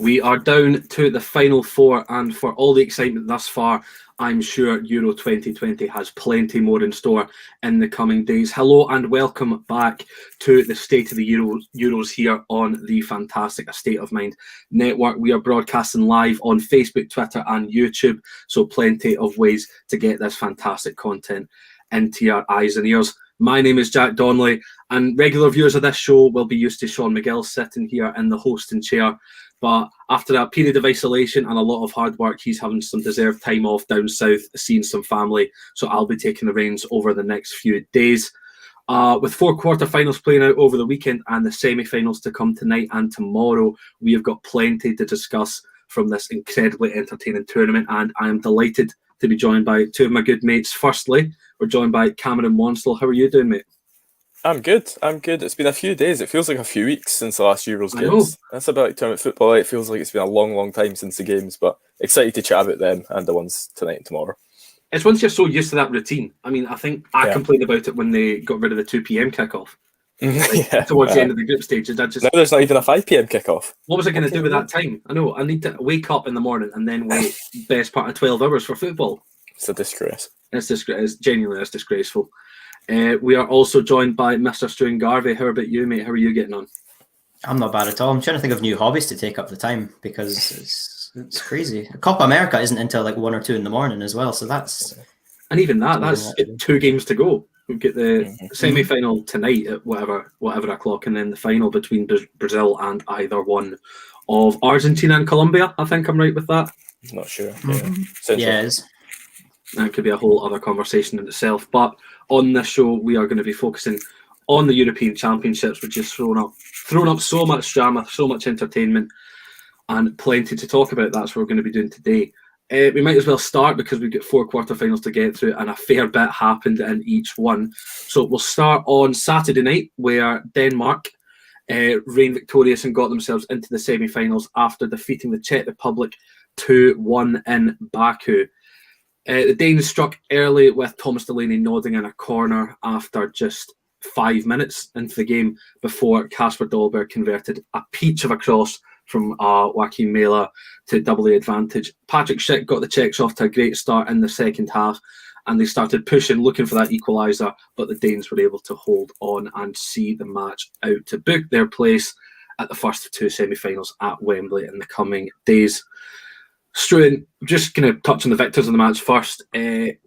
We are down to the final four, and for all the excitement thus far, I'm sure Euro 2020 has plenty more in store in the coming days. Hello and welcome back to the State of the Euros here on the fantastic A State of Mind network. We are broadcasting live on Facebook, Twitter and YouTube, so plenty of ways to get this fantastic content into your eyes and ears. My name is Jack Donnelly, and regular viewers of this show will be used to Sean McGill sitting here in the hosting chair. But after a period of isolation and a lot of hard work, he's having some deserved time off down south, seeing some family. So I'll be taking the reins over the next few days. With 4 quarter-finals playing out over the weekend and the semi-finals to come tonight and tomorrow, we have got plenty to discuss from this incredibly entertaining tournament. And I am delighted to be joined by two of my good mates. Firstly, we're joined by Cameron Wansell. How are you doing, mate? I'm good. It's been a few days. It feels like a few weeks since the last Euros games. That's about tournament football. It feels like it's been a long, long time since the games, but excited to chat about them and the ones tonight and tomorrow. It's once you're so used to that routine. I mean, I think I complained about it when they got rid of the 2 p.m. kickoff. Towards the end of the group stages. Now there's not even a 5 p.m. kickoff. What was I going to do with that time? I know, I need to wake up in the morning and then wait best part of 12 hours for football. It's a disgrace. It's genuinely disgraceful. We are also joined by Mr. Stuart Garvey. How about you, mate? How are you getting on? I'm not bad at all. I'm trying to think of new hobbies to take up the time because it's crazy. Copa America isn't until like 1 or 2 in the morning as well, so that's... And even that's 2 games to go. We've got the semi-final tonight at whatever o'clock, and then the final between Brazil and either one of Argentina and Colombia. I think I'm right with that. I'm not sure. Yeah, it is. That could be a whole other conversation in itself. But on this show, we are going to be focusing on the European Championships, which has thrown up so much drama, so much entertainment, and plenty to talk about. That's what we're going to be doing today. We might as well start because we've got 4 quarterfinals to get through, and a fair bit happened in each one. So we'll start on Saturday night, where Denmark reigned victorious and got themselves into the semi-finals after defeating the Czech Republic 2-1 in Baku. The Danes struck early with Thomas Delaney nodding in a corner after just 5 minutes into the game before Kasper Dolberg converted a peach of a cross from Joachim Mæhle to double the advantage. Patrick Schick got the Czechs off to a great start in the second half, and they started pushing, looking for that equaliser, but the Danes were able to hold on and see the match out to book their place at the first of 2 semi-finals at Wembley in the coming days. Struan, just going to touch on the victors of the match first.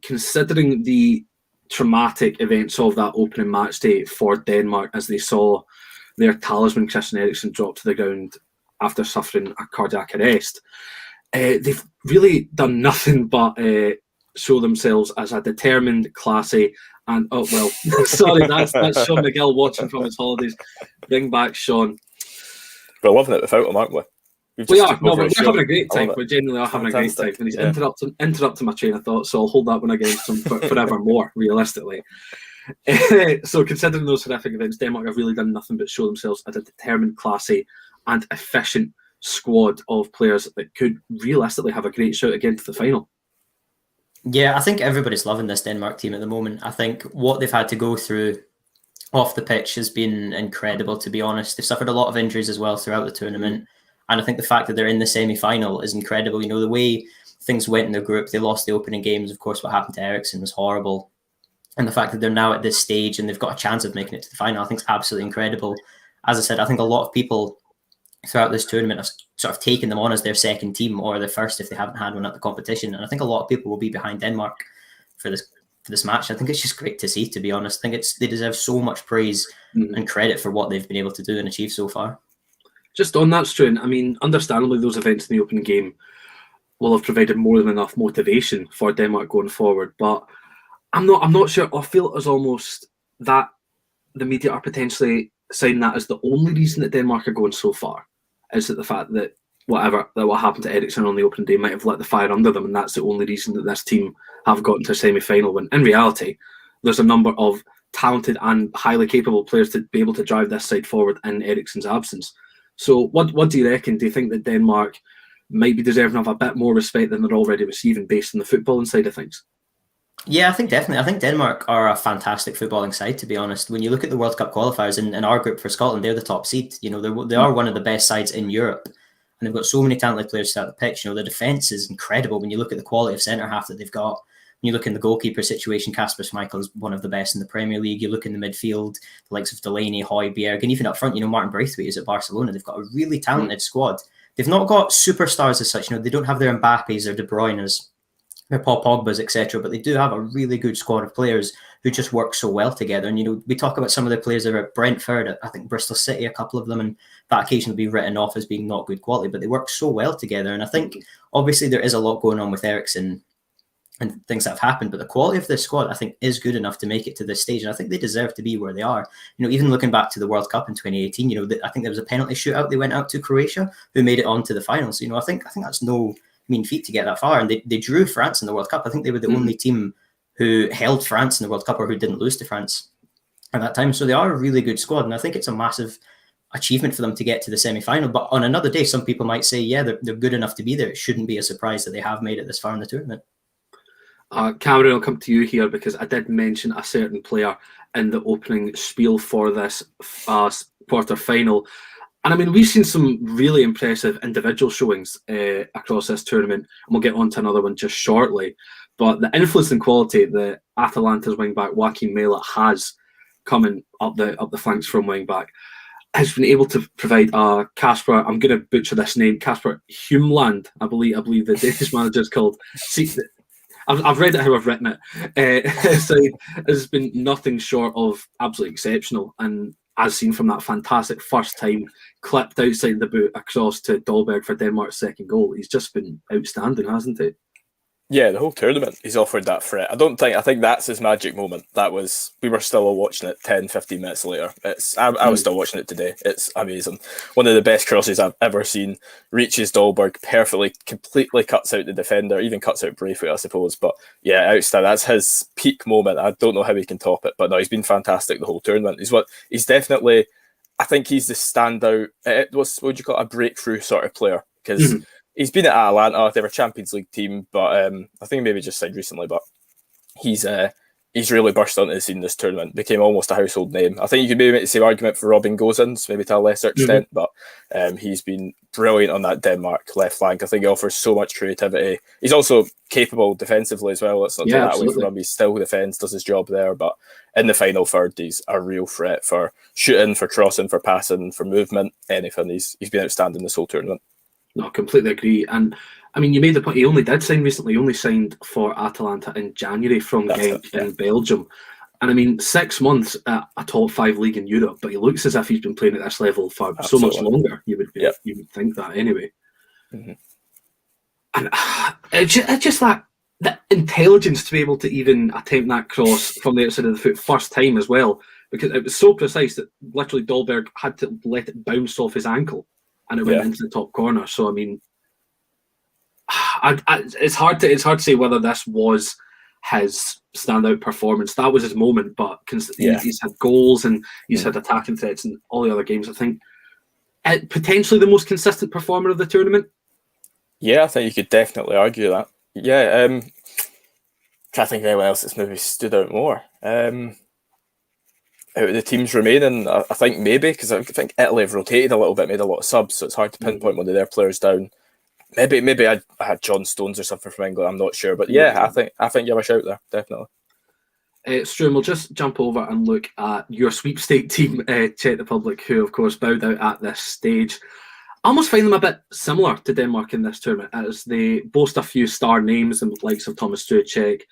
Considering the traumatic events of that opening match day for Denmark as they saw their talisman Christian Eriksen drop to the ground after suffering a cardiac arrest, they've really done nothing but show themselves as a determined, classy, and sorry, that's Sean McGill watching from his holidays. Bring back Sean. We're loving it without him, aren't we? We're having a great time. We genuinely are having a great time. And he's interrupting my train of thought, so I'll hold that one against him forever more, realistically. So considering those horrific events, Denmark have really done nothing but show themselves as a determined, classy and efficient squad of players that could realistically have a great shout again to the final. Yeah, I think everybody's loving this Denmark team at the moment. I think what they've had to go through off the pitch has been incredible, to be honest. They've suffered a lot of injuries as well throughout the tournament. And I think the fact that they're in the semi-final is incredible. You know, the way things went in the group, they lost the opening games. Of course, what happened to Eriksen was horrible. And the fact that they're now at this stage and they've got a chance of making it to the final, I think is absolutely incredible. As I said, I think a lot of people throughout this tournament have sort of taken them on as their second team or their first if they haven't had one at the competition. And I think a lot of people will be behind Denmark for this match. I think it's just great to see, to be honest. I think they deserve so much praise and credit for what they've been able to do and achieve so far. Just on that, Struan, I mean, understandably, those events in the opening game will have provided more than enough motivation for Denmark going forward. But I'm not sure. I feel as almost that the media are potentially saying that as the only reason that Denmark are going so far is that the fact that what happened to Eriksen on the opening day might have lit the fire under them, and that's the only reason that this team have gotten to a semi-final. When in reality, there's a number of talented and highly capable players to be able to drive this side forward in Eriksen's absence. So what do you reckon? Do you think that Denmark might be deserving of a bit more respect than they're already receiving based on the footballing side of things? Yeah, I think definitely. I think Denmark are a fantastic footballing side, to be honest. When you look at the World Cup qualifiers in our group for Scotland, they're the top seed. You know, they are one of the best sides in Europe. and they've got so many talented players throughout the pitch. You know, the defence is incredible when you look at the quality of centre half that they've got. When you look in the goalkeeper situation, Kasper Schmeichel is one of the best in the Premier League. You look in the midfield, the likes of Delaney, Højbjerg, and even up front, you know, Martin Braithwaite is at Barcelona. They've got a really talented squad. They've not got superstars as such. You know, they don't have their Mbappes or De Bruyne's, their Paul Pogba's, etc. But they do have a really good squad of players who just work so well together. And, you know, we talk about some of the players that are at Brentford, I think Bristol City, a couple of them, and that occasionally be written off as being not good quality, but they work so well together. And I think, obviously, there is a lot going on with Eriksen and things that have happened, but the quality of this squad, I think, is good enough to make it to this stage. And I think they deserve to be where they are. You know, even looking back to the World Cup in 2018, you know, I think there was a penalty shootout. They went out to Croatia, who made it on to the finals. You know, I think that's no mean feat to get that far. And they drew France in the World Cup. I think they were the only team who held France in the World Cup or who didn't lose to France at that time. So they are a really good squad. And I think it's a massive achievement for them to get to the semi-final. But on another day, some people might say, yeah, they're good enough to be there. It shouldn't be a surprise that they have made it this far in the tournament. Cameron, I'll come to you here because I did mention a certain player in the opening spiel for this quarter-final. And I mean, we've seen some really impressive individual showings across this tournament, and we'll get on to another one just shortly. But the influence and quality that Atalanta's wing-back Joaquim Mela has coming up the flanks from wing-back has been able to provide Kasper, I'm going to butcher this name, Kasper Hjulmand, I believe the Danish manager is called. See, I've read it how I've written it. So it's been nothing short of absolutely exceptional. And as seen from that fantastic first time clipped outside the boot across to Dolberg for Denmark's second goal, he's just been outstanding, hasn't he? Yeah, the whole tournament he's offered that threat. I think that's his magic moment. We were still all watching it 10, 15 minutes later. I was still watching it today. It's amazing. One of the best crosses I've ever seen. Reaches Dolberg perfectly, completely cuts out the defender, even cuts out Braithwaite, I suppose. But yeah, outstanding. That's his peak moment. I don't know how he can top it, but no, he's been fantastic the whole tournament. He's definitely, I think he's the standout. What would you call it? A breakthrough sort of player, because he's been at Atalanta. They're a Champions League team, but I think maybe just signed recently. But he's really burst onto the scene this tournament. Became almost a household name. I think you could maybe make the same argument for Robin Gosens, maybe to a lesser extent, but he's been brilliant on that Denmark left flank. I think he offers so much creativity. He's also capable defensively as well. Let's not take that away from him. He still defends, does his job there, but in the final third, he's a real threat for shooting, for crossing, for passing, for movement, anything. He's been outstanding this whole tournament. No, I completely agree. And I mean, you made the point, he only did sign recently. He only signed for Atalanta in January from Genk in Belgium. And I mean, 6 months at a top 5 league in Europe, but he looks as if he's been playing at this level for so much longer. You would think that anyway. And it's just that the intelligence to be able to even attempt that cross from the outside of the foot first time as well, because it was so precise that literally Dolberg had to let it bounce off his ankle. And it went into the top corner. So I mean, it's hard to say whether this was his standout performance. That was his moment, but he's had goals and he's had attacking threats in all the other games. I think potentially the most consistent performer of the tournament. Yeah, I think you could definitely argue that. Yeah, trying to think of anyone else that's maybe stood out more. Out of the teams remaining, I think maybe, because I think Italy have rotated a little bit, made a lot of subs, so it's hard to pinpoint one of their players down. Maybe I had John Stones or something from England, I'm not sure. But yeah, I think you have a shout there, definitely. Stu, we'll just jump over and look at your sweepstake team, Czech Republic, who of course bowed out at this stage. I almost find them a bit similar to Denmark in this tournament, as they boast a few star names, and likes of Thomas Struček.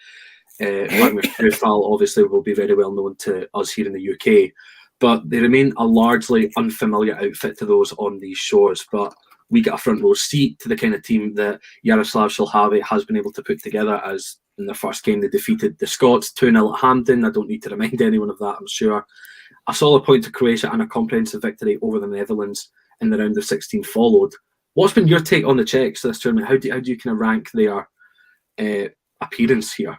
Vladimir Štrifal obviously will be very well known to us here in the UK, but they remain a largely unfamiliar outfit to those on these shores. But we get a front row seat to the kind of team that Jaroslav Šilhavý has been able to put together, as in their first game they defeated the Scots 2-0 at Hampden. I don't need to remind anyone of that, I'm sure. A solid point to Croatia and a comprehensive victory over the Netherlands in the round of 16 followed. What's been your take on the Czechs this tournament? How do you kind of rank their appearance here?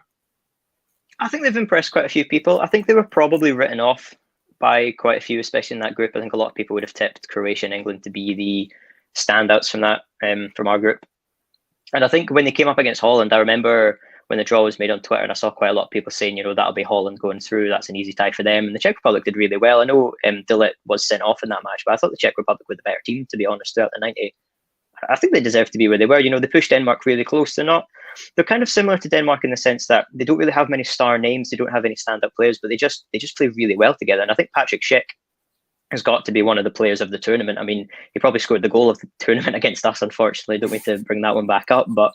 I think they've impressed quite a few people. I think they were probably written off by quite a few, especially in that group. I think a lot of people would have tipped Croatia and England to be the standouts from that, from our group. And I think when they came up against Holland, I remember when the draw was made on Twitter, and I saw quite a lot of people saying, that'll be Holland going through. That's an easy tie for them. And the Czech Republic did really well. I know Dillet was sent off in that match, but I thought the Czech Republic were the better team, to be honest, throughout the 90. I think they deserve to be where they were. They pushed Denmark really close. They're kind of similar to Denmark in the sense that they don't really have many star names. They don't have any stand-up players, but they just play really well together. And I think Patrick Schick has got to be one of the players of the tournament. I mean, he probably scored the goal of the tournament against us, unfortunately. Don't mean to bring that one back up, but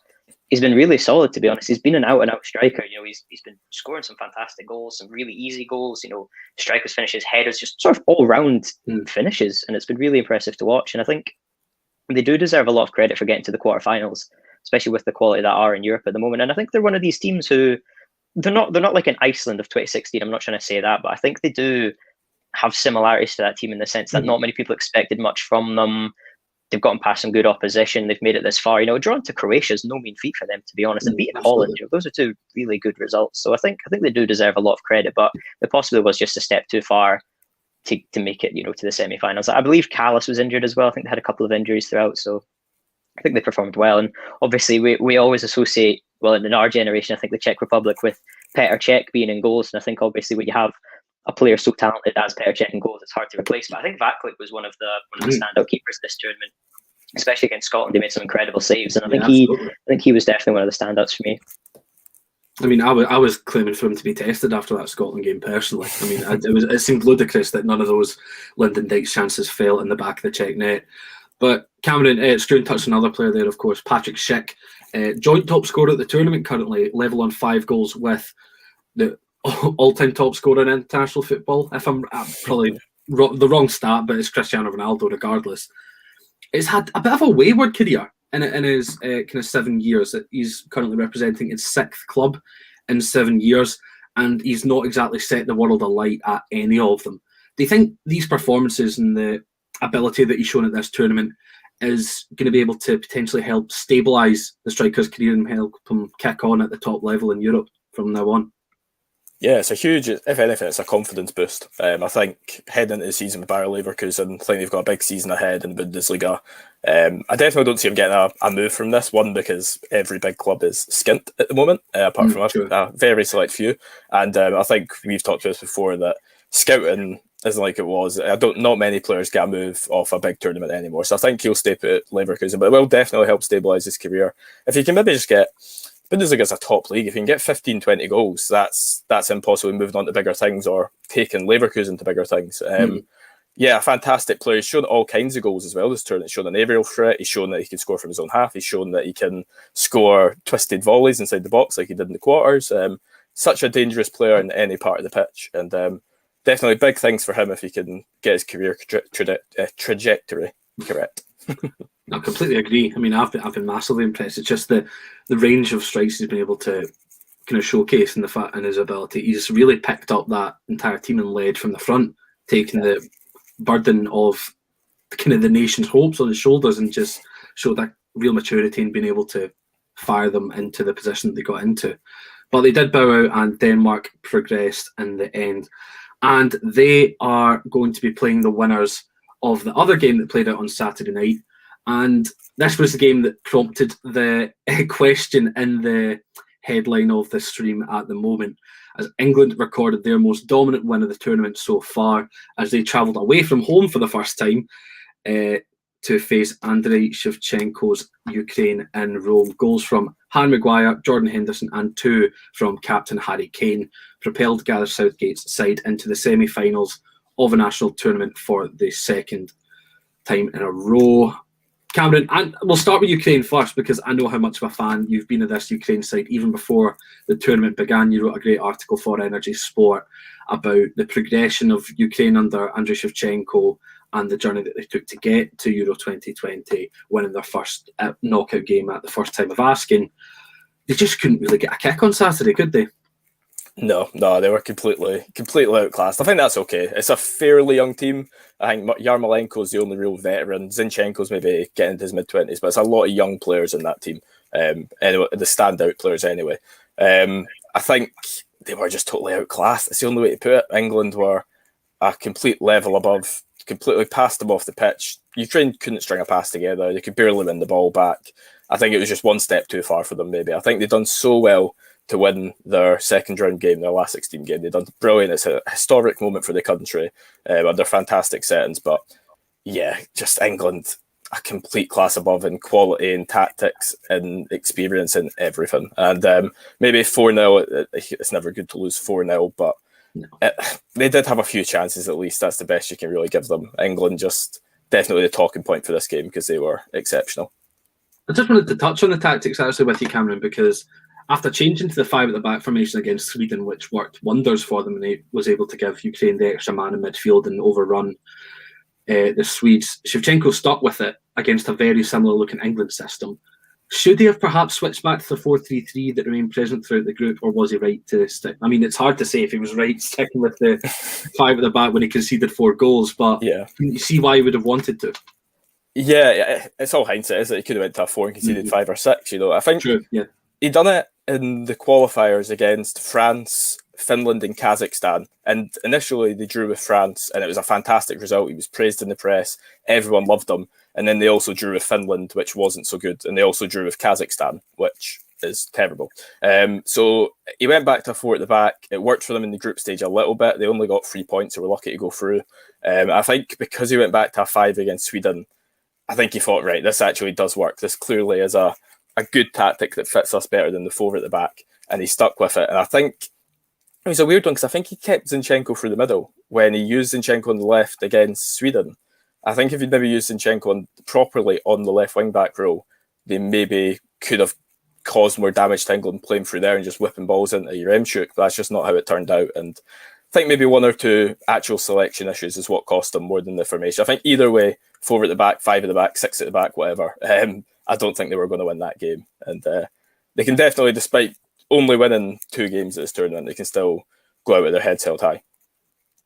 he's been really solid, to be honest. He's been an out-and-out striker. He's been scoring some fantastic goals, some really easy goals. Strikers finishes, headers, just sort of all-round finishes, and it's been really impressive to watch. And I think they do deserve a lot of credit for getting to the quarterfinals, especially with the quality that are in Europe at the moment. And I think they're one of these teams who they're not like an Iceland of 2016. I'm not trying to say that, but I think they do have similarities to that team in the sense that not many people expected much from them. They've gotten past some good opposition. They've made it this far. Drawn to Croatia is no mean feat for them, to be honest. And beating Holland, those are two really good results. So I think they do deserve a lot of credit, but it possibly was just a step too far to make it, to the semi-finals. I believe Callas was injured as well. I think they had a couple of injuries throughout, so I think they performed well. And obviously, we always associate, well, in our generation, I think the Czech Republic with Petr Cech being in goals. And I think obviously when you have a player so talented as Petr Cech in goals, it's hard to replace. But I think Vaclik was one of the standout keepers this tournament, especially against Scotland. They made some incredible saves, and I think he was definitely one of the standouts for me. I mean, I was claiming for him to be tested after that Scotland game personally. I mean, it seemed ludicrous that none of those Lyndon Dykes chances fell in the back of the Czech net. But Cameron, Struan touched another player there, of course, Patrick Schick, joint top scorer at the tournament currently, level on 5 goals with the all-time top scorer in international football. If I'm probably the wrong stat, but it's Cristiano Ronaldo regardless. It's had a bit of a wayward career in his kind of 7 years. He's currently representing his 6th club in 7 years, and he's not exactly set the world alight at any of them. Do you think these performances and the ability that he's shown at this tournament is going to be able to potentially help stabilise the striker's career and help him kick on at the top level in Europe from now on? Yeah, it's a huge, if anything, it's a confidence boost. I think heading into the season with Bayer Leverkusen, I think they've got a big season ahead in the Bundesliga. I definitely don't see him getting a move from this one because every big club is skint at the moment, apart from a very select few. And I think we've talked about this before that scouting isn't like it was. Not many players get a move off a big tournament anymore. So I think he'll stay put at Leverkusen, but it will definitely help stabilise his career. If he can maybe just get Bundesliga is a top league. If you can get 15, 20 goals, that's impossible moving on to bigger things or taking Leverkusen to bigger things. Yeah, a fantastic player. He's shown all kinds of goals as well this tournament. He's shown an aerial threat. He's shown that he can score from his own half. He's shown that he can score twisted volleys inside the box like he did in the quarters. Such a dangerous player in any part of the pitch. And definitely big things for him if he can get his career trajectory correct. I completely agree. I mean, I've been massively impressed. It's just the range of strikes he's been able to kind of showcase in the fact and his ability. He's really picked up that entire team and led from the front, taking the burden of kind of the nation's hopes on his shoulders and just showed that real maturity and being able to fire them into the position that they got into. But they did bow out and Denmark progressed in the end. And they are going to be playing the winners of the other game that played out on Saturday night. And this was the game that prompted the question in the headline of the stream at the moment, as England recorded their most dominant win of the tournament so far as they travelled away from home for the first time to face Andrei Shevchenko's Ukraine in Rome. Goals from Harry Maguire, Jordan Henderson and 2 from captain Harry Kane propelled Gareth Southgate's side into the semi-finals of a national tournament for the second time in a row. Cameron, and we'll start with Ukraine first because I know how much of a fan you've been of this Ukraine side. Even before the tournament began, you wrote a great article for Energy Sport about the progression of Ukraine under Andrei Shevchenko and the journey that they took to get to Euro 2020, winning their first knockout game at the first time of asking. They just couldn't really get a kick on Saturday, could they? No, they were completely outclassed. I think that's okay. It's a fairly young team. I think Yarmolenko's the only real veteran. Zinchenko's maybe getting into his mid-20s, but it's a lot of young players in that team. Anyway, the standout players anyway. I think they were just totally outclassed. It's the only way to put it. England were a complete level above, completely passed them off the pitch. Ukraine couldn't string a pass together. They could barely win the ball back. I think it was just one step too far for them, maybe. I think they've done so well to win their second round game, their last 16 game. They've done brilliant. It's a historic moment for the country under fantastic settings. But yeah, just England a complete class above in quality and tactics and experience and everything. And maybe 4-0, it's never good to lose 4-0, but they did have a few chances at least. That's the best you can really give them. England just definitely the talking point for this game because they were exceptional. I just wanted to touch on the tactics actually with you, Cameron, because after changing to the 5 at the back formation against Sweden, which worked wonders for them, and he was able to give Ukraine the extra man in midfield and overrun the Swedes, Shevchenko stuck with it against a very similar looking England system. Should he have perhaps switched back to the 4-3-3 that remained present throughout the group, or was he right to stick? I mean, it's hard to say if he was right sticking with the 5 at the back when he conceded 4 goals, but you see why he would have wanted to. Yeah, it's all hindsight, isn't it? He could have went to a 4 and conceded 5 or 6, I think he done it in the qualifiers against France, Finland and Kazakhstan, and initially they drew with France and it was a fantastic result. He was praised in the press, everyone loved him, and then they also drew with Finland, which wasn't so good, and they also drew with Kazakhstan, which is terrible. So he went back to a 4 at the back. It worked for them in the group stage a little bit. They only got 3 points, so we're lucky to go through. I think because he went back to a 5 against Sweden, I think he thought, right, this actually does work. This clearly is a good tactic that fits us better than the 4 at the back, and he stuck with it. And I think it was a weird one because I think he kept Zinchenko through the middle when he used Zinchenko on the left against Sweden. I think if he'd maybe used Zinchenko properly on the left wing back role, they maybe could have caused more damage to England playing through there and just whipping balls into Yaremchuk, but that's just not how it turned out. And I think maybe 1 or 2 actual selection issues is what cost them more than the formation. I think either way, 4 at the back, 5 at the back, 6 at the back, whatever, I don't think they were going to win that game. And they can definitely, despite only winning 2 games at this tournament, they can still go out with their heads held high.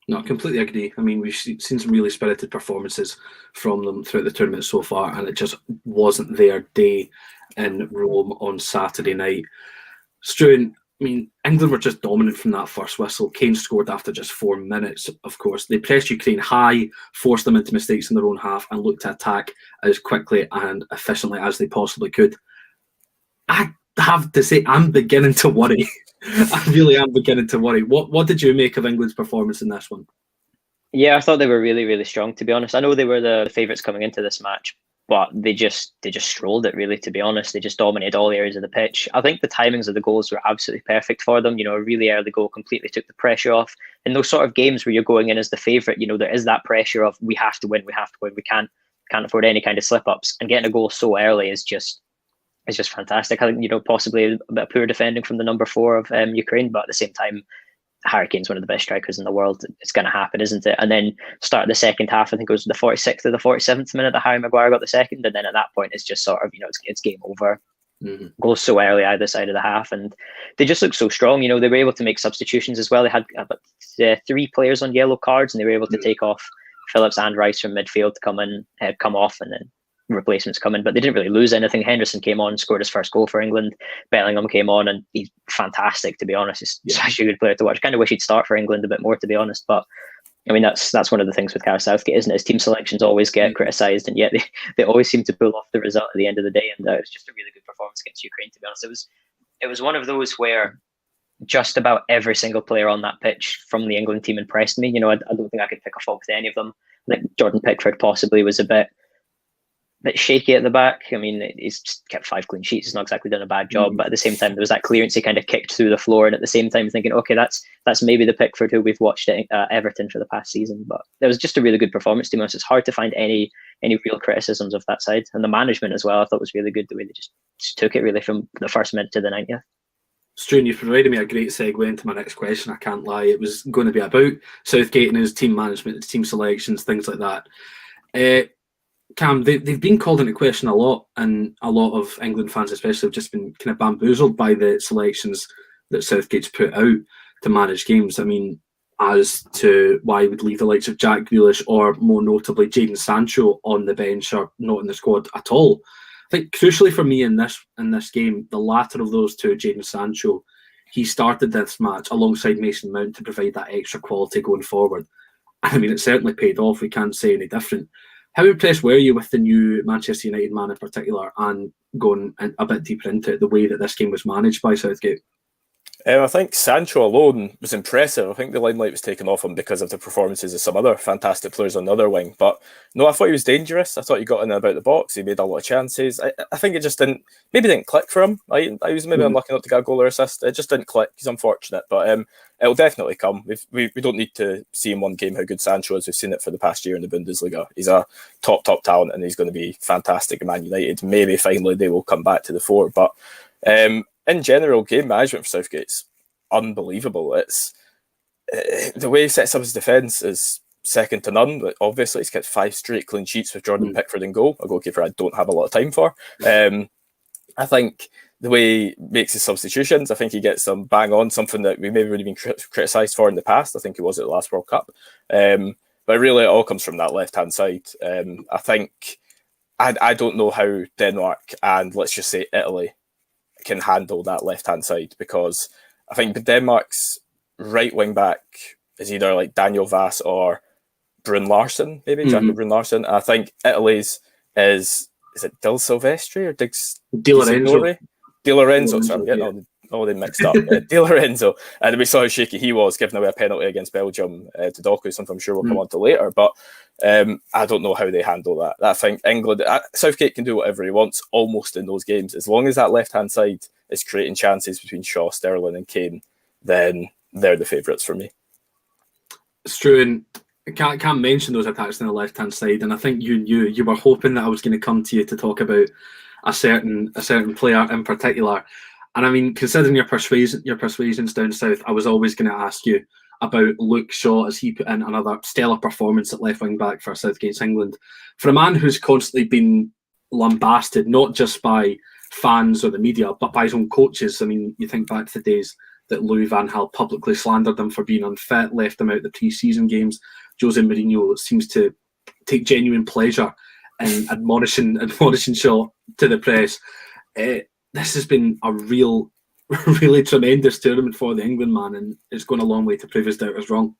No, I completely agree. I mean, we've seen some really spirited performances from them throughout the tournament so far, and it just wasn't their day in Rome on Saturday night. Struan, I mean, England were just dominant from that first whistle. Kane scored after just 4 minutes, of course. They pressed Ukraine high, forced them into mistakes in their own half, and looked to attack as quickly and efficiently as they possibly could. I have to say, I'm beginning to worry. I really am beginning to worry. What did you make of England's performance in this one? Yeah, I thought they were really, really strong, to be honest. I know they were the favourites coming into this match, but they just strolled it, really, to be honest. They just dominated all areas of the pitch. I think the timings of the goals were absolutely perfect for them. A really early goal completely took the pressure off. In those sort of games where you're going in as the favourite, there is that pressure of we have to win, we can't afford any kind of slip-ups. And getting a goal so early is just fantastic. I think, possibly a bit of poor defending from the number 4 of Ukraine, but at the same time, Harry Kane's one of the best strikers in the world. It's going to happen, isn't it? And then start the second half, I think it was the 46th or the 47th minute that Harry Maguire got the second. And then at that point, it's just sort of, it's game over. Mm-hmm. Goes so early either side of the half. And they just look so strong. They were able to make substitutions as well. They had about 3 players on yellow cards, and they were able to take off Phillips and Rice from midfield to come off, and then replacements come in, but they didn't really lose anything. Henderson came on, scored his first goal for England. Bellingham came on, and he's fantastic, to be honest. He's such a good player to watch. I kind of wish he'd start for England a bit more, to be honest, but I mean, that's one of the things with Gareth Southgate, isn't it? His team selections always get criticised, and yet they always seem to pull off the result at the end of the day, and it was just a really good performance against Ukraine, to be honest. It was one of those where just about every single player on that pitch from the England team impressed me. I don't think I could pick a fault with any of them. I think Jordan Pickford possibly was a bit shaky at the back. I mean, he's just kept 5 clean sheets. He's not exactly done a bad job, but at the same time, there was that clearance he kind of kicked through the floor, and at the same time thinking, okay, that's maybe the Pickford who we've watched at Everton for the past season. But it was just a really good performance, to be honest. It's hard to find any real criticisms of that side, and the management as well, I thought was really good, the way they just took it really from the first minute to the 90th. Struan, you've provided me a great segue into my next question. I can't lie, it was going to be about Southgate and his team management, his team selections, things like that. Cam, they've been called into question a lot, and a lot of England fans especially have just been kind of bamboozled by the selections that Southgate's put out to manage games. I mean, as to why he would leave the likes of Jack Grealish or more notably Jadon Sancho on the bench or not in the squad at all. I think crucially for me in this game, the latter of those two, Jadon Sancho, he started this match alongside Mason Mount to provide that extra quality going forward. I mean, it certainly paid off. We can't say any different. How impressed were you with the new Manchester United man in particular, and going a bit deeper into it, the way that this game was managed by Southgate? I think Sancho alone was impressive. I think the limelight was taken off him because of the performances of some other fantastic players on the other wing. But no, I thought he was dangerous. I thought he got in and about the box. He made a lot of chances. I think it just didn't click for him. I was maybe unlucky not to get a goal or assist. It just didn't click. He's unfortunate, but it'll definitely come. We don't need to see in one game how good Sancho is. We've seen it for the past year in the Bundesliga. He's a top talent, and he's going to be fantastic at Man United. Maybe finally they will come back to the fore, but. In general, game management for Southgate's unbelievable. It's the way he sets up his defence is second to none. But obviously, he's kept 5 straight clean sheets with Jordan Pickford in goal, a goalkeeper I don't have a lot of time for. I think the way he makes his substitutions, I think he gets them bang on, something that we maybe would have been criticised for in the past. I think he was at the last World Cup. But really, it all comes from that left-hand side. I think I don't know how Denmark and let's just say Italy can handle that left-hand side, because I think Denmark's right wing back is either like Daniel Vass or Brun Larsen, maybe Jacob Brun Larsen. I think Italy's is it Del Silvestri or Di Lorenzo? Di Lorenzo, sorry, I'm getting all they mixed up. Di Lorenzo, and we saw how shaky he was, giving away a penalty against Belgium to Doku, something I'm sure we'll come on to later. But I don't know how they handle that. I think England, Southgate can do whatever he wants almost in those games. As long as that left-hand side is creating chances between Shaw, Sterling and Kane, then they're the favourites for me. It's true, and I can't mention those attacks on the left-hand side, and I think you were hoping that I was going to come to you to talk about a certain player in particular. And I mean, considering your persuasions down south, I was always going to ask you about Luke Shaw as he put in another stellar performance at left wing back for Southgate's England. For a man who's constantly been lambasted, not just by fans or the media, but by his own coaches. I mean, you think back to the days that Louis van Gaal publicly slandered him for being unfit, left him out the pre-season games. Jose Mourinho seems to take genuine pleasure in admonishing Shaw to the press. This has been a really tremendous tournament for the England man, and it's gone a long way to prove his doubters wrong.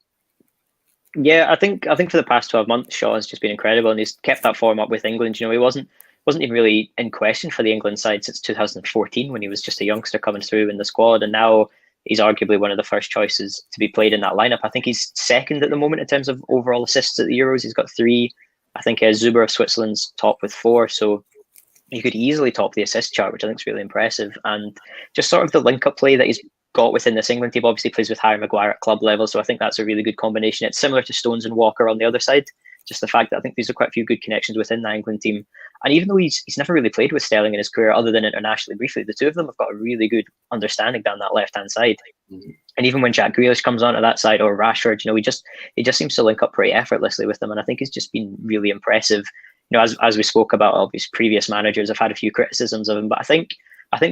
Yeah, I think for the past 12 months, Shaw has just been incredible, and he's kept that form up with England. You know, he wasn't even really in question for the England side since 2014 when he was just a youngster coming through in the squad, and now he's arguably one of the first choices to be played in that lineup. I think he's second at the moment in terms of overall assists at the Euros. He's got 3. I think Zuber of Switzerland's top with 4, so you could easily top the assist chart, which I think is really impressive. And just sort of the link-up play that he's got within this England team, obviously plays with Harry Maguire at club level, so I think that's a really good combination. It's similar to Stones and Walker on the other side, just the fact that I think these are quite a few good connections within the England team. And even though he's never really played with Sterling in his career, other than internationally briefly, the two of them have got a really good understanding down that left-hand side. And even when Jack Grealish comes onto that side, or Rashford, you know, he just seems to link up pretty effortlessly with them, and I think he's just been really impressive. You know, as we spoke about, obviously previous managers have had a few criticisms of him, but I think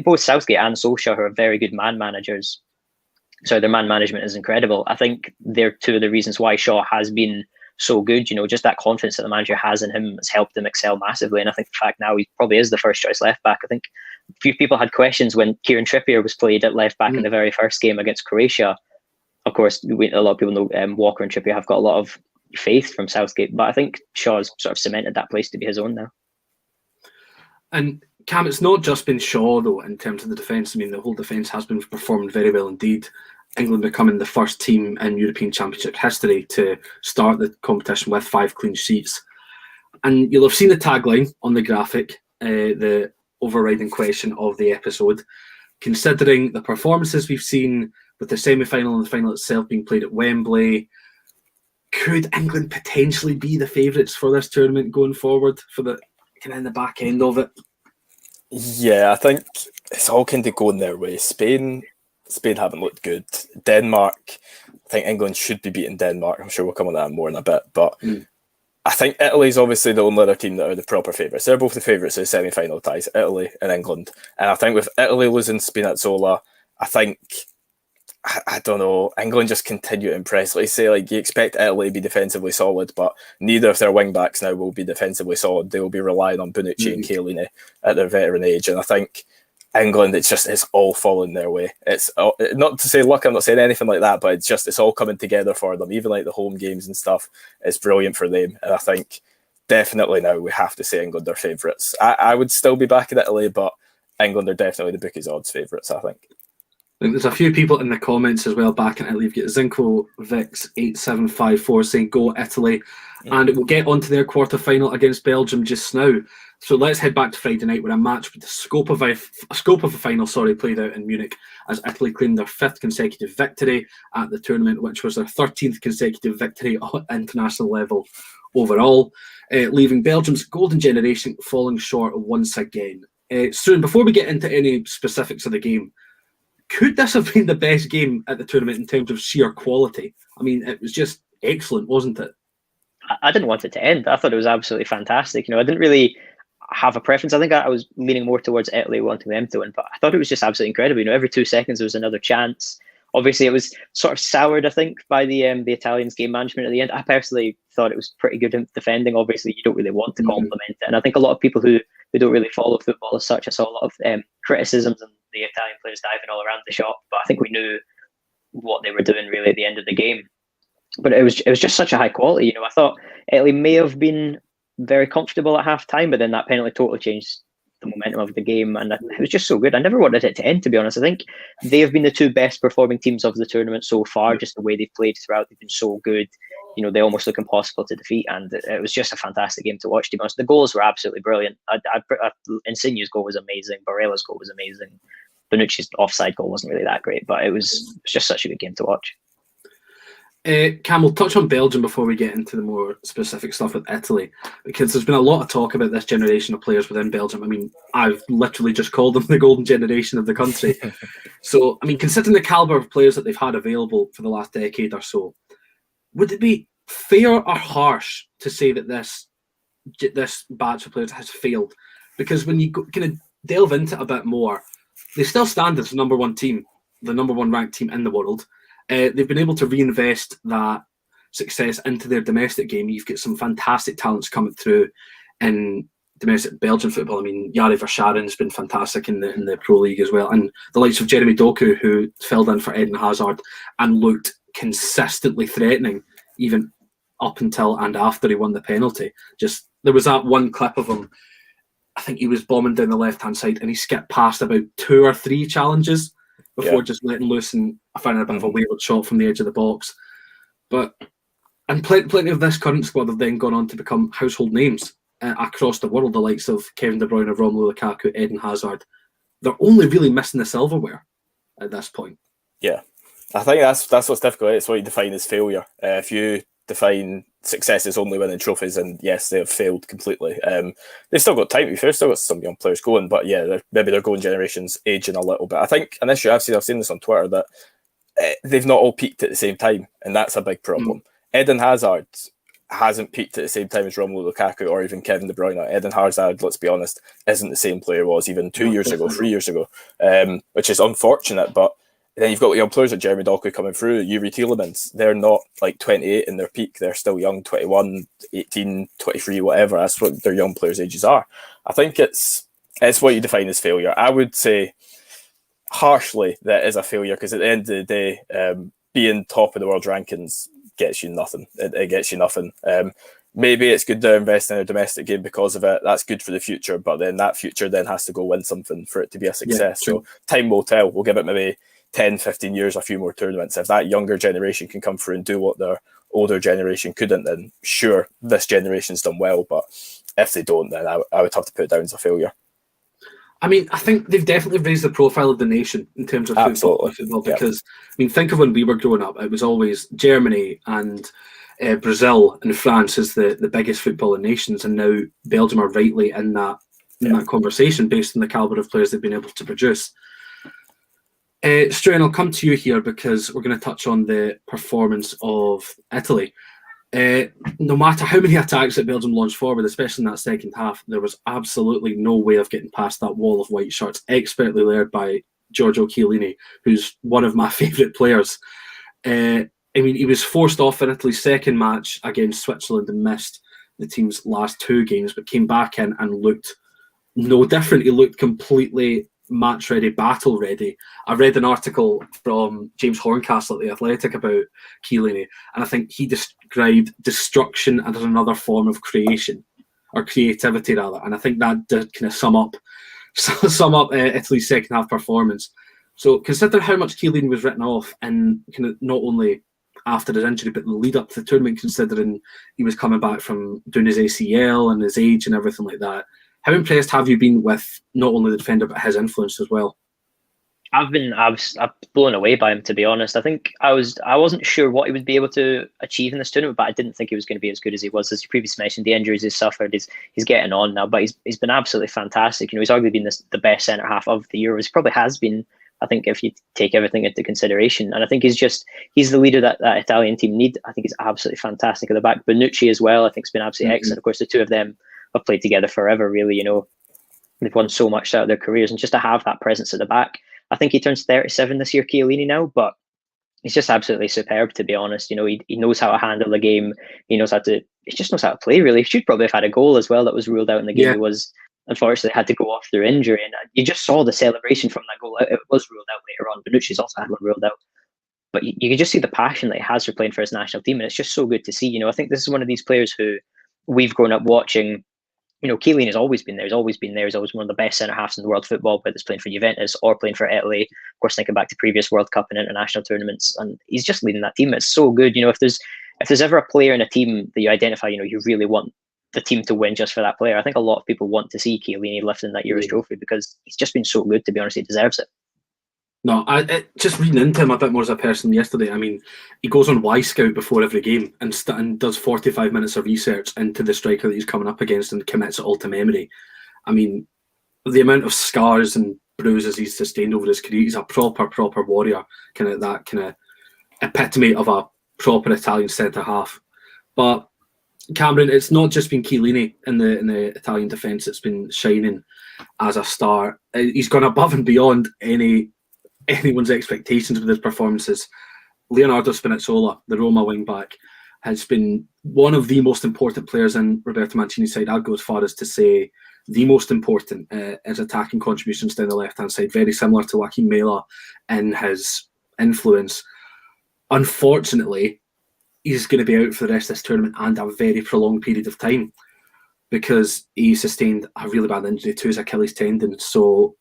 both Southgate and Solskjaer, who are very good man managers, so their man management is incredible. I think they're two of the reasons why Shaw has been so good. You know, just that confidence that the manager has in him has helped him excel massively. And I think the fact now he probably is the first choice left back. I think a few people had questions when Kieran Trippier was played at left back in the very first game against Croatia. Of course, a lot of people know Walker and Trippier have got a lot of faith from Southgate, but I think Shaw's sort of cemented that place to be his own now. And Cam, it's not just been Shaw though in terms of the defence. I mean, the whole defence has been performing very well indeed. England becoming the first team in European Championship history to start the competition with 5 clean sheets. And you'll have seen the tagline on the graphic, the overriding question of the episode. Considering the performances we've seen with the semi-final and the final itself being played at Wembley, could England potentially be the favourites for this tournament going forward, for the kind of in the back end of it? Yeah, I think it's all kind of going their way. Spain haven't looked good. Denmark, I think England should be beating Denmark. I'm sure we'll come on that more in a bit. But I think Italy's obviously the only other team that are the proper favourites. They're both the favourites of the semi-final ties, Italy and England. And I think with Italy losing Spinazzola, I think, I don't know, England just continue to impress. Like you say, like you expect Italy to be defensively solid, but neither of their wing backs now will be defensively solid. They will be relying on Bonucci and Chiellini at their veteran age. And I think England, it's all falling their way. It's not to say luck, I'm not saying anything like that, but it's all coming together for them. Even like the home games and stuff, it's brilliant for them. And I think definitely now we have to say England are favourites. I would still be backing Italy, but England are definitely the bookies' odds favourites, I think. think there's a few people in the comments as well back in Italy. You've got Zinco Vix 8754 saying go Italy, and it will get onto their quarter-final against Belgium just now. So let's head back to Friday night where a match with the scope of a final played out in Munich as Italy claimed their 5th consecutive victory at the tournament, which was their 13th consecutive victory at international level overall, leaving Belgium's golden generation falling short once again. Soon, before we get into any specifics of the game, could this have been the best game at the tournament in terms of sheer quality? I mean, it was just excellent, wasn't it? I didn't want it to end. I thought it was absolutely fantastic. I didn't really have a preference. I think I was leaning more towards Italy, wanting them to win, but I thought it was just absolutely incredible. Every 2 seconds there was another chance. Obviously, it was sort of soured, I think, by the Italians' game management at the end. I personally thought it was pretty good in defending. Obviously, you don't really want to compliment it, and I think a lot of people who don't really follow football as such, I saw a lot of criticisms and the Italian players diving all around the shop. But I think we knew what they were doing really at the end of the game. But it was just such a high quality. I thought Italy may have been very comfortable at half time, but then that penalty totally changed the momentum of the game, and it was just so good. I never wanted it to end, to be honest. I think they have been the 2 best performing teams of the tournament so far. Just the way they've played throughout, they've been so good. They almost look impossible to defeat, and it was just a fantastic game to watch, to be honest. The goals were absolutely brilliant. Insigne's goal was amazing. Barella's goal was amazing. Bonucci's offside goal wasn't really that great, but it was just such a good game to watch. Cam, we'll touch on Belgium before we get into the more specific stuff with Italy, because there's been a lot of talk about this generation of players within Belgium. I mean, I've literally just called them the golden generation of the country. So, I mean, considering the calibre of players that they've had available for the last decade or so, would it be fair or harsh to say that this batch of players has failed? Because when you kind of delve into it a bit more, they still stand as the number 1 team, the number 1 ranked team in the world. They've been able to reinvest that success into their domestic game. You've got some fantastic talents coming through in domestic Belgian football. I mean, Yari Verscharen's been fantastic in the Pro League as well. And the likes of Jeremy Doku, who filled in for Eden Hazard and looked consistently threatening, even up until and after he won the penalty. There was that one clip of him, I think he was bombing down the left-hand side and he skipped past about 2 or 3 challenges before just letting loose and finding a bit of a wayward shot from the edge of the box. And plenty of this current squad have then gone on to become household names across the world, the likes of Kevin De Bruyne, Romelu Lukaku, Eden Hazard. They're only really missing the silverware at this point. Yeah. I think that's what's difficult. It's what you define as failure. If you define success as only winning trophies, and yes, they have failed completely. They've still got time to be fair, still got some young players going, but yeah, maybe their golden generation's aging a little bit. I think an issue I've seen this on Twitter, that they've not all peaked at the same time, and that's a big problem. Eden Hazard hasn't peaked at the same time as Romelu Lukaku or even Kevin De Bruyne. Eden Hazard, let's be honest, isn't the same player he was even 2 years ago, 3 years ago, which is unfortunate, but then you've got young players like Jeremy Doku coming through, Yuri Tielemans. They're not like 28 in their peak. They're still young, 21, 18, 23, whatever. That's what their young players' ages are. I think it's what you define as failure. I would say harshly that is a failure, because at the end of the day, being top of the world rankings gets you nothing. It gets you nothing. Maybe it's good to invest in a domestic game because of it. That's good for the future, but then that future then has to go win something for it to be a success. Yeah, so time will tell. We'll give it maybe 10, 15 years, a few more tournaments. If that younger generation can come through and do what their older generation couldn't, then sure, this generation's done well. But if they don't, then I would have to put it down as a failure. I mean, I think they've definitely raised the profile of the nation in terms of football, because, I mean, think of when we were growing up, it was always Germany and Brazil and France as the biggest footballing nations, and now Belgium are rightly in that conversation based on the calibre of players they've been able to produce. Struan, I'll come to you here because we're going to touch on the performance of Italy. No matter how many attacks that Belgium launched forward, especially in that second half, there was absolutely no way of getting past that wall of white shirts, expertly led by Giorgio Chiellini, who's one of my favourite players. I mean, he was forced off in Italy's second match against Switzerland and missed the team's last 2 games, but came back in and looked no different. He looked completely match ready, battle ready. I read an article from James Horncastle at The Athletic about Chiellini, and I think he described destruction as another form of creation, or creativity rather, and I think that did kind of sum up Italy's second half performance. So consider how much Chiellini was written off, and kind of not only after his injury, but the lead up to the tournament, considering he was coming back from doing his ACL and his age and everything like that. How impressed have you been with not only the defender, but his influence as well? I was blown away by him, to be honest. I think I wasn't sure what he would be able to achieve in this tournament, but I didn't think he was going to be as good as he was. As you previously mentioned, the injuries he's suffered, he's getting on now, but he's been absolutely fantastic. He's arguably been the best centre half of the Euros. He probably has been, I think, if you take everything into consideration. And I think he's the leader that Italian team need. I think he's absolutely fantastic at the back. Bonucci as well, I think, has been absolutely excellent. Of course, the two of them have played together forever, really. They've won so much out of their careers, and just to have that presence at the back. I think he turns 37 this year, Chiellini now, but he's just absolutely superb, to be honest. He knows how to handle the game. He just knows how to play, really. He should probably have had a goal as well that was ruled out in the game. Yeah. He was, unfortunately, had to go off through injury, and you just saw the celebration from that goal. It was ruled out later on. Bonucci's also had one ruled out. But you can just see the passion that he has for playing for his national team, and it's just so good to see. I think this is one of these players who we've grown up watching. Chiellini has always been there. He's always been there. He's always one of the best centre halves in the world football, whether it's playing for Juventus or playing for Italy. Of course, thinking back to previous World Cup and international tournaments, and he's just leading that team. It's so good. If there's ever a player in a team that you identify, you really want the team to win just for that player. I think a lot of people want to see Chiellini lifting that Euros trophy because he's just been so good. To be honest, he deserves it. No, just reading into him a bit more as a person yesterday. I mean, he goes on Y Scout before every game and does 45 minutes of research into the striker that he's coming up against and commits it all to memory. I mean, the amount of scars and bruises he's sustained over his career, he's a proper warrior, kind of epitome of a proper Italian centre half. But Cameron, it's not just been Chiellini in the Italian defence that's been shining as a star. He's gone above and beyond anyone's expectations with his performances. Leonardo Spinazzola, the Roma wing-back, has been one of the most important players in Roberto Mancini's side. I'd go as far as to say the most important as attacking contributions down the left-hand side, very similar to Joaquin Mela in his influence. Unfortunately, he's going to be out for the rest of this tournament and a very prolonged period of time because he sustained a really bad injury to his Achilles tendon. So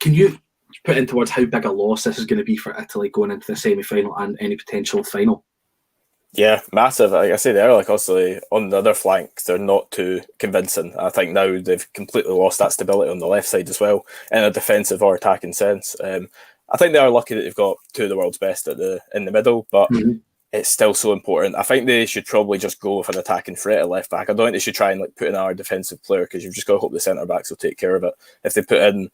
can you put into words how big a loss this is going to be for Italy going into the semi-final and any potential final? Yeah, massive. Like I said earlier, obviously on the other flank, they're not too convincing. I think now they've completely lost that stability on the left side as well, in a defensive or attacking sense. I think they are lucky that they've got two of the world's best in the middle, but it's still so important. I think they should probably just go with an attacking threat at left back. I don't think they should try and put in our defensive player because you've just got to hope the centre backs will take care of it. If they put in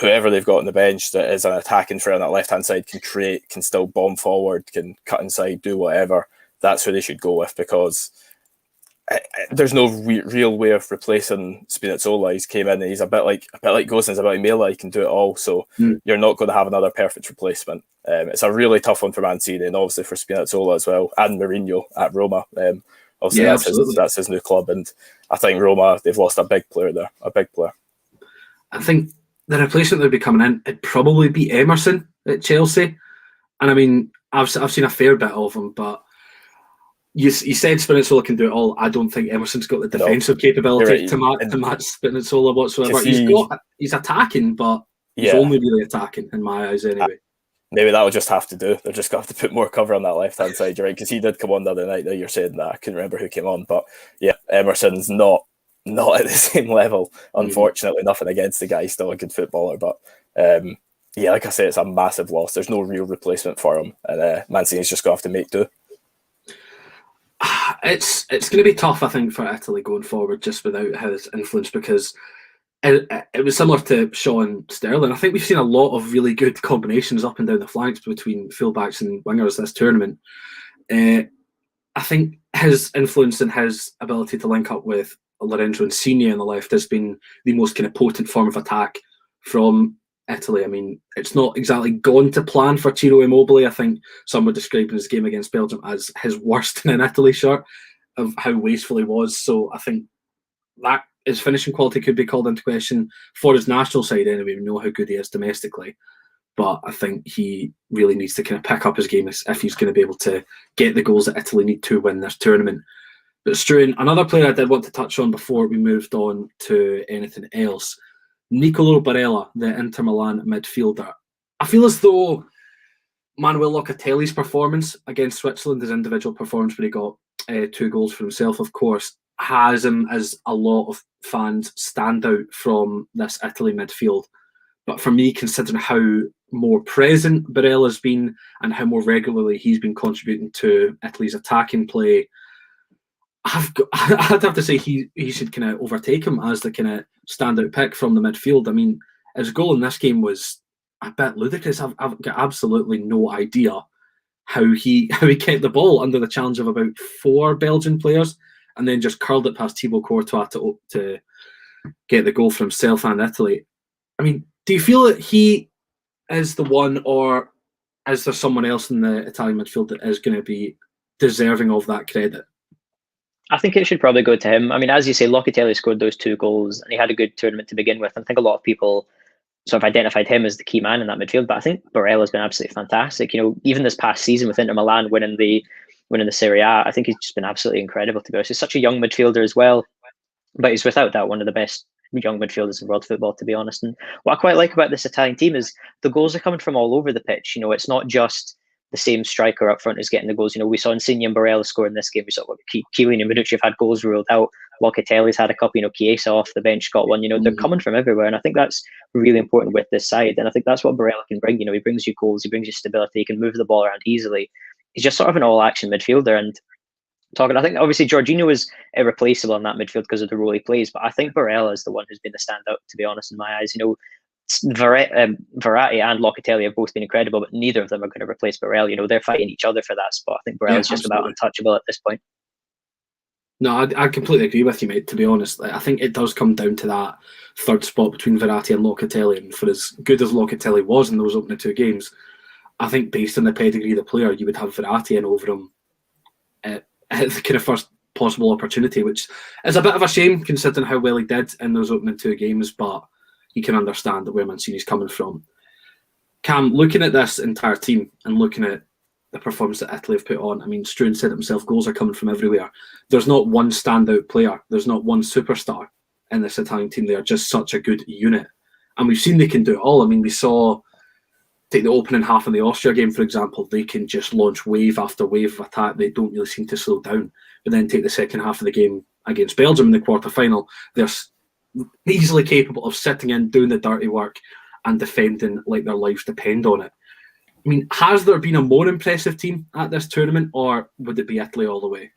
whoever they've got on the bench that is an attacking threat on that left-hand side, can still bomb forward, can cut inside, do whatever, that's who they should go with because there's no real way of replacing Spinazzola. He's came in and he's a bit like Gosens, a bit like Mela, he can do it all, so you're not going to have another perfect replacement. It's a really tough one for Mancini and obviously for Spinazzola as well, and Mourinho at Roma. Obviously that's his new club, and I think Roma, they've lost a big player there, I think the replacement that would be coming in, it'd probably be Emerson at Chelsea. And I mean, I've seen a fair bit of him, but you said Spinazzola can do it all. I don't think Emerson's got the defensive capability to match Spinazzola whatsoever. He's attacking, but he's only really attacking in my eyes anyway. Maybe that'll just have to do. They're just going to have to put more cover on that left-hand side, you're right, because he did come on the other night. Now you're saying that. I couldn't remember who came on, but yeah, Emerson's not at the same level, unfortunately. Nothing against the guy, he's still a good footballer, but like I say, it's a massive loss. There's no real replacement for him, and Mancini's just going to have to make do. It's going to be tough, I think, for Italy going forward just without his influence because it was similar to Sean Sterling. I think we've seen a lot of really good combinations up and down the flanks between fullbacks and wingers this tournament. I think his influence and his ability to link up with Lorenzo Insigne on the left has been the most kind of potent form of attack from Italy. I mean, it's not exactly gone to plan for Ciro Immobile. I think some were describing his game against Belgium as his worst in an Italy shirt of how wasteful he was. So I think that his finishing quality could be called into question for his national side anyway. We know how good he is domestically. But I think he really needs to kind of pick up his game if he's going to be able to get the goals that Italy need to win this tournament. But Struan, another player I did want to touch on before we moved on to anything else, Nicolo Barella, the Inter Milan midfielder. I feel as though Manuel Locatelli's performance against Switzerland, his individual performance where he got 2 goals for himself, of course, has him as a lot of fans stand out from this Italy midfield. But for me, considering how more present Barella's been and how more regularly he's been contributing to Italy's attacking play, I'd have to say he should kind of overtake him as the kind of standout pick from the midfield. I mean, his goal in this game was a bit ludicrous. I've got absolutely no idea how he kept the ball under the challenge of about 4 Belgian players and then just curled it past Thibaut Courtois to get the goal for himself and Italy. I mean, do you feel that he is the one, or is there someone else in the Italian midfield that is going to be deserving of that credit? I think it should probably go to him. I mean, as you say, Locatelli scored those 2 goals and he had a good tournament to begin with. I think a lot of people sort of identified him as the key man in that midfield, but I think Barella's been absolutely fantastic. You know, even this past season with Inter Milan winning the Serie A, I think he's just been absolutely incredible, to be honest. He's such a young midfielder as well, but he's without doubt one of the best young midfielders in world football, to be honest. And what I quite like about this Italian team is the goals are coming from all over the pitch. You know, it's not just the same striker up front who's getting the goals. You know, we saw Insigne and Barella score in this game. We saw Chiellini and Bonucci have had goals ruled out. Locatelli's had a couple. You know, Chiesa off the bench got one. You know, they're coming from everywhere, and I think that's really important with this side. And I think that's what Barella can bring. You know, he brings you goals, he brings you stability, he can move the ball around easily. He's just sort of an all-action midfielder. And I think obviously Jorginho is irreplaceable in that midfield because of the role he plays, but I think Barella is the one who's been the standout, to be honest, in my eyes. You know, Verratti and Locatelli have both been incredible, but neither of them are going to replace Barella. You know, they're fighting each other for that spot. I think Barella's just about untouchable at this point. No, I completely agree with you, mate, to be honest. I think it does come down to that third spot between Verratti and Locatelli, and for as good as Locatelli was in those opening 2 games, I think based on the pedigree of the player, you would have Verratti in over him at the kind of first possible opportunity, which is a bit of a shame considering how well he did in those opening 2 games, but you can understand where Mancini's coming from. Cam, looking at this entire team and looking at the performance that Italy have put on, I mean, Struan said it himself, goals are coming from everywhere. There's not one standout player. There's not one superstar in this Italian team. They are just such a good unit. And we've seen they can do it all. I mean, we saw, take the opening half of the Austria game, for example, they can just launch wave after wave of attack. They don't really seem to slow down. But then take the second half of the game against Belgium in the quarter-final, they're easily capable of sitting in, doing the dirty work and defending like their lives depend on it. I mean, has there been a more impressive team at this tournament, or would it be Italy all the way?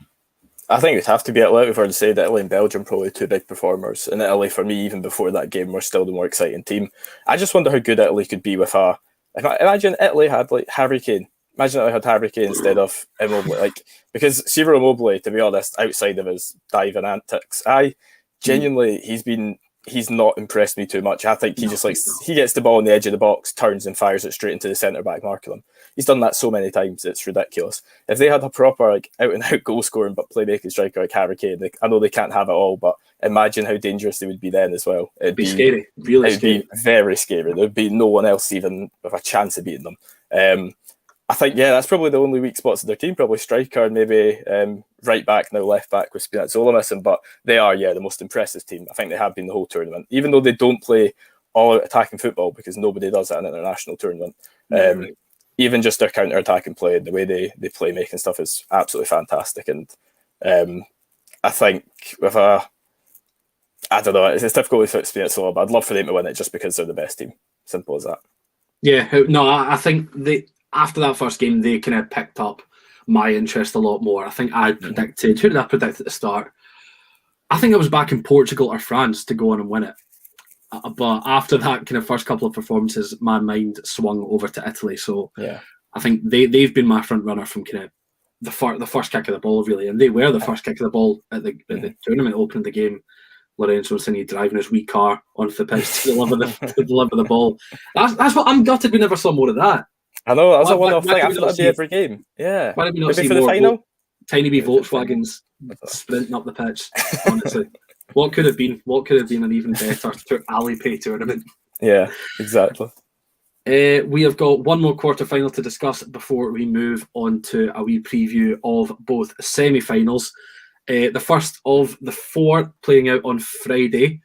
I think it'd have to be Italy. We've already said Italy and Belgium probably 2 big performers. And Italy, for me, even before that game, were still the more exciting team. I just wonder how good Italy could be with imagine Italy had like Harry Kane. Imagine Italy had Harry Kane instead of Immobile. Because Ciro Immobile, to be honest, outside of his diving antics, genuinely, he's not impressed me too much. I think he gets the ball on the edge of the box, turns and fires it straight into the centre back marking him. He's done that so many times, it's ridiculous. If they had a proper out and out goal scoring but playmaking striker like Harry Kane, I know they can't have it all, but imagine how dangerous they would be then as well. It'd be scary, really scary. It'd be very scary. There'd be no one else even with a chance of beating them. I think, that's probably the only weak spots of their team, probably striker and maybe right back, now left back with Spinazzola missing, but they are, the most impressive team. I think they have been the whole tournament, even though they don't play all-out attacking football because nobody does that in an international tournament. Even just their counter-attacking play and the way they play making stuff is absolutely fantastic. And I think with I don't know, it's difficult with Spinazzola, but I'd love for them to win it just because they're the best team. Simple as that. Yeah, no, I think after that first game, they kind of picked up my interest a lot more. I think I predicted, who did I predict at the start? I think I was back in Portugal or France to go on and win it. But after that kind of first couple of performances, my mind swung over to Italy. So I think they've been my front runner from kind of the first kick of the ball, really. And they were the first kick of the ball at the tournament, opening the game. Lorenzo Insigne driving his wee car onto the pitch to deliver the ball. That's what I'm gutted we never saw more of that. I know, that was a one-off thing. I thought that'd be every game. Yeah. Why did we not see for the final? Tiny wee Volkswagens sprinting up the pitch, honestly. What could have been an even better Alipay tournament? Yeah, exactly. We have got one more quarter-final to discuss before we move on to a wee preview of both semi-finals. The first of the 4 playing out on Friday.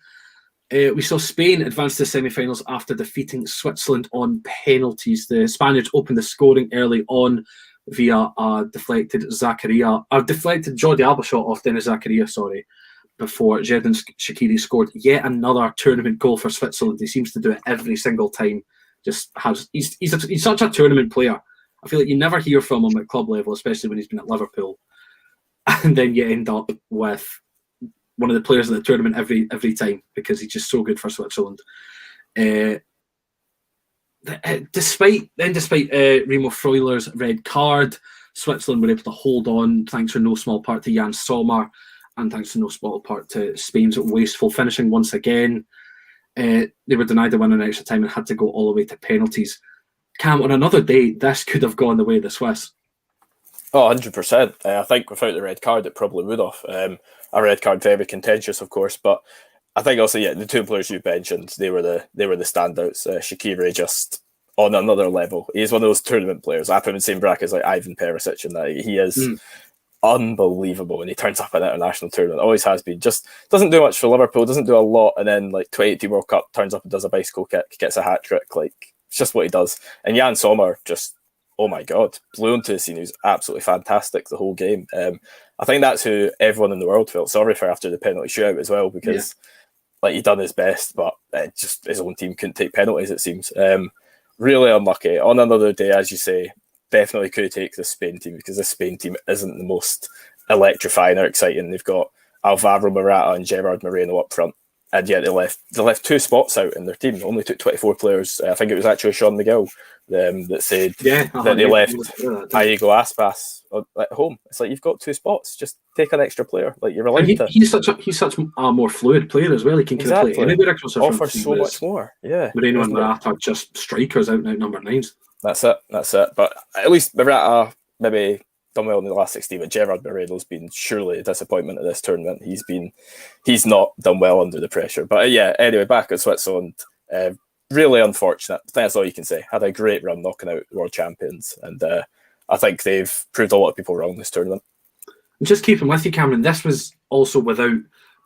We saw Spain advance to the semi-finals after defeating Switzerland on penalties. The Spaniards opened the scoring early on via a deflected Jordi Alba shot off Dennis Zakaria, before Xherdan Shaqiri scored yet another tournament goal for Switzerland. He seems to do it every single time. He's such a tournament player. I feel like you never hear from him at club level, especially when he's been at Liverpool. And then you end up with one of the players of the tournament every time because he's just so good for Switzerland. Despite Remo Freuler's red card, Switzerland were able to hold on thanks for no small part to Jan Sommer and thanks to no small part to Spain's wasteful finishing once again. They were denied the win in extra time and had to go all the way to penalties. Cam, on another day, this could have gone the way of the Swiss. Oh, 100%. I think without the red card, it probably would have. A red card, very contentious, of course, but I think also, the two players you mentioned, they were the standouts. Shaqiri just on another level. He's one of those tournament players. I put him in the same brackets like Ivan Perisic, and that he is unbelievable when he turns up at an international tournament. Always has been. Just doesn't do much for Liverpool, doesn't do a lot, and then like 2018 World Cup turns up and does a bicycle kick, gets a hat trick. Like, it's just what he does. And Jan Sommer just, oh my God, blew into the scene. He was absolutely fantastic the whole game. I think that's who everyone in the world felt sorry for after the penalty shootout as well, because like, he'd done his best, but just his own team couldn't take penalties, it seems. Really unlucky. On another day, as you say, definitely could take the Spain team, because the Spain team isn't the most electrifying or exciting. They've got Alvaro Morata and Gerard Moreno up front, and yet they left two spots out in their team. They only took 24 players. I think it was actually Sean McGill that said that they left Iago Aspas at home. It's like, you've got two spots, just take an extra player. Like, you're allowed to. He's such a more fluid player as well. He can play anywhere across the front. Offers so much more. Yeah, Moreno and Morata are just strikers out number 9s. That's it. But at least Morata maybe done well in the last 16, but Gerard Moreno's been surely a disappointment at this tournament. He's not done well under the pressure. But anyway, back at Switzerland, really unfortunate. I think that's all you can say. Had a great run knocking out world champions, and I think they've proved a lot of people wrong this tournament. Just keeping with you, Cameron, this was also without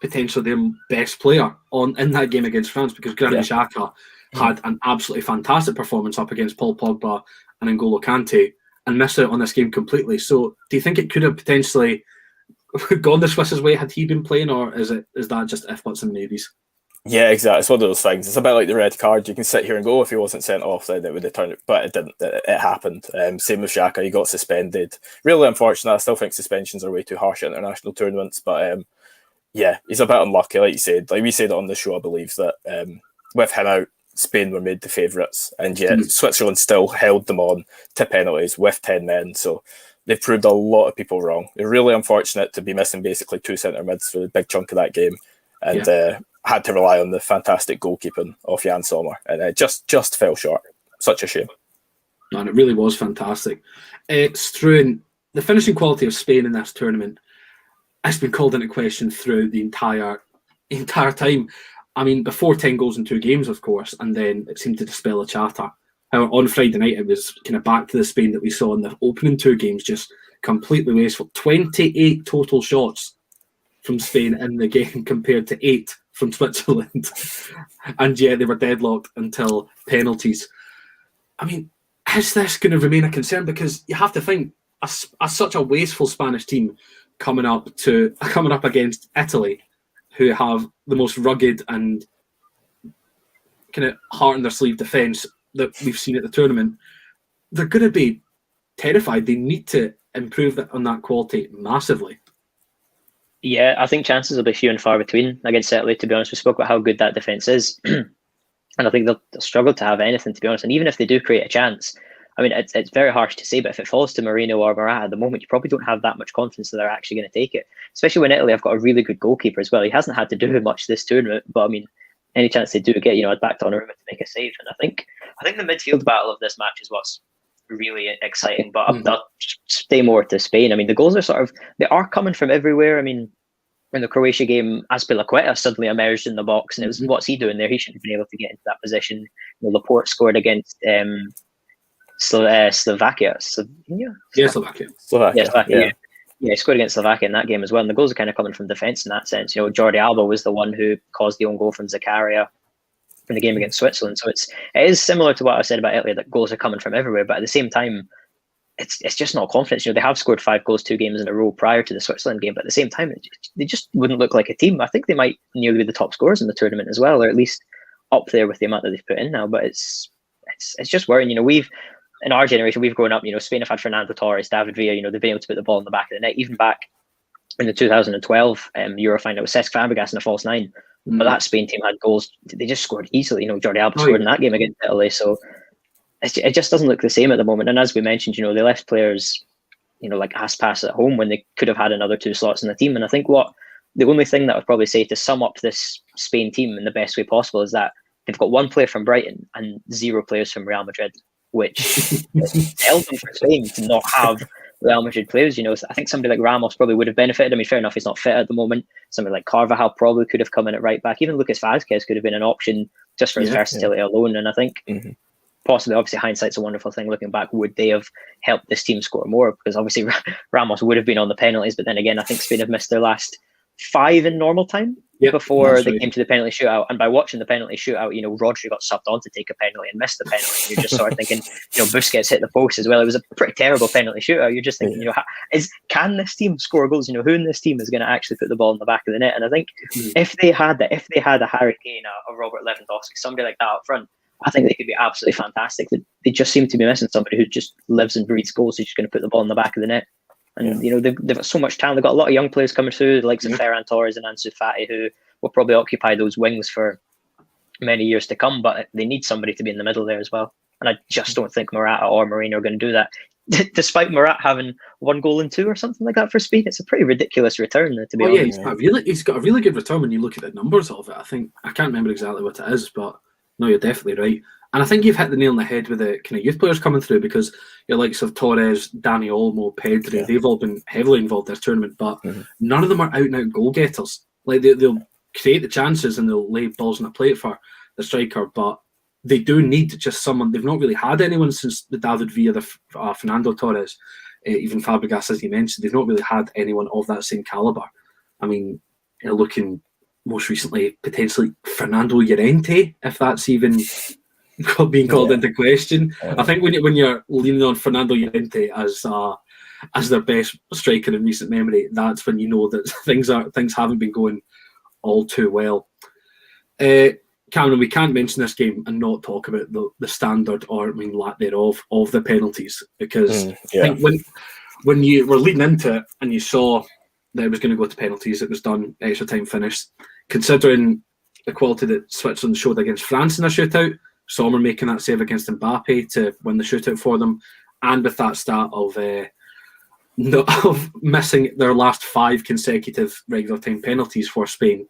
potentially their best player in that game against France, because Granit Xhaka had an absolutely fantastic performance up against Paul Pogba and N'Golo Kante and missed out on this game completely. So do you think it could have potentially gone the Swiss's way had he been playing, or is that just if, buts and maybes? Yeah, exactly. It's one of those things. It's a bit like the red card. You can sit here and go, if he wasn't sent off, then it would have turned it, but it didn't. It happened. Same with Xhaka. He got suspended. Really unfortunate. I still think suspensions are way too harsh at international tournaments, but he's a bit unlucky, like you said. Like we said on the show, I believe that with him out, Spain were made the favourites, and yet Switzerland still held them on to penalties with 10 men. So they've proved a lot of people wrong. They're really unfortunate to be missing basically two centre mids for the big chunk of that game, and had to rely on the fantastic goalkeeping of Jan Sommer, and it just fell short. Such a shame. And it really was fantastic. Struan, the finishing quality of Spain in this tournament has been called into question throughout the entire time. I mean, before 10 goals in 2 games, of course, and then it seemed to dispel the chatter. However, on Friday night, it was kind of back to the Spain that we saw in the opening 2 games, just completely wasteful. 28 total shots from Spain in the game compared to 8 from Switzerland. And they were deadlocked until penalties. I mean, is this going to remain a concern? Because you have to think, such a wasteful Spanish team coming up against Italy, who have the most rugged and kind of heart in their sleeve defence that we've seen at the tournament, they're going to be terrified. They need to improve on that quality massively. Yeah, I think chances will be few and far between against Italy, to be honest. We spoke about how good that defence is. And I think they'll struggle to have anything, to be honest. And even if they do create a chance, I mean, it's very harsh to say, but if it falls to Moreno or Morata at the moment, you probably don't have that much confidence that they're actually going to take it. Especially when Italy have got a really good goalkeeper as well. He hasn't had to do much this tournament, but I mean, any chance they do get, I'd back Donnarumma to make a save. And I think the midfield battle of this match is what's really exciting. But I'll stay more to Spain. I mean, the goals are they are coming from everywhere. I mean, in the Croatia game, Azpilicueta suddenly emerged in the box, and it was, what's he doing there? He shouldn't have been able to get into that position. Laporte scored against Slovakia. Slovakia. Yeah. Yeah, he scored against Slovakia in that game as well, and the goals are kind of coming from defence in that sense. Jordi Alba was the one who caused the own goal from Zakaria in the game against Switzerland. So it is similar to what I said about Italy, that goals are coming from everywhere, but at the same time, it's just not confidence. They have scored 5 goals 2 games in a row prior to the Switzerland game, but at the same time, they just wouldn't look like a team. I think they might nearly be the top scorers in the tournament as well, or at least up there with the amount that they've put in now. But it's just worrying. We've in our generation, we've grown up. Spain have had Fernando Torres, David Villa. They've been able to put the ball in the back of the net. Even back in the 2012 Euro final, it was Cesc Fabregas in a false 9. But that Spain team had goals. They just scored easily. Jordi Alba scored in that game against Italy. So it just doesn't look the same at the moment. And as we mentioned, they left players, like Aspas at home when they could have had another 2 slots in the team. And I think the only thing that I would probably say to sum up this Spain team in the best way possible is that they've got 1 player from Brighton and 0 players from Real Madrid, which is seldom for Spain to not have Real Madrid players. I think somebody like Ramos probably would have benefited. I mean, fair enough, he's not fit at the moment. Somebody like Carvajal probably could have come in at right back. Even Lucas Vazquez could have been an option just for his versatility alone. And I think possibly, obviously, hindsight's a wonderful thing. Looking back, would they have helped this team score more? Because obviously Ramos would have been on the penalties, but then again, I think Spain have missed their last 5 in normal time before they came to the penalty shootout. And by watching the penalty shootout, Rodri got subbed on to take a penalty and missed the penalty. And you're just sort of thinking, Busquets hit the post as well. It was a pretty terrible penalty shootout. You're just thinking, can this team score goals? Who in this team is going to actually put the ball in the back of the net? And I think if they had a Harry Kane, a Robert Lewandowski, somebody like that up front, I think they could be absolutely fantastic. They just seem to be missing somebody who just lives and breathes goals, who's just going to put the ball in the back of the net. And they've got so much talent. They've got a lot of young players coming through, the likes of Ferran Torres and Ansu Fati, who will probably occupy those wings for many years to come. But they need somebody to be in the middle there as well. And I just don't think Morata or Marino are going to do that. Despite Morata having 1 goal and 2 or something like that for Spain, it's a pretty ridiculous return, to be honest. He's got a really good return when you look at the numbers of it. I can't remember exactly what it is, but no, you're definitely right. And I think you've hit the nail on the head with the kind of youth players coming through, because your likes of Torres, Dani Olmo, Pedri, they've all been heavily involved in this tournament, but none of them are out-and-out goal-getters. Like, they'll create the chances and they'll lay balls on the plate for the striker, but they do need just someone. They've not really had anyone since the David Villa, the Fernando Torres, even Fabregas, as you mentioned. They've not really had anyone of that same calibre. I mean, looking most recently, potentially Fernando Llorente, if that's even being called into question. I think when you're leaning on Fernando Llorente as their best striker in recent memory, that's when you know that things haven't been going all too well. Cameron, we can't mention this game and not talk about the standard, or lack thereof, of the penalties, because I think when you were leading into it and you saw that it was going to go to penalties, it was done, extra time finished. Considering the quality that Switzerland showed against France in a shootout, Sommer making that save against Mbappe to win the shootout for them, and with that stat of missing their last 5 consecutive regular time penalties for Spain,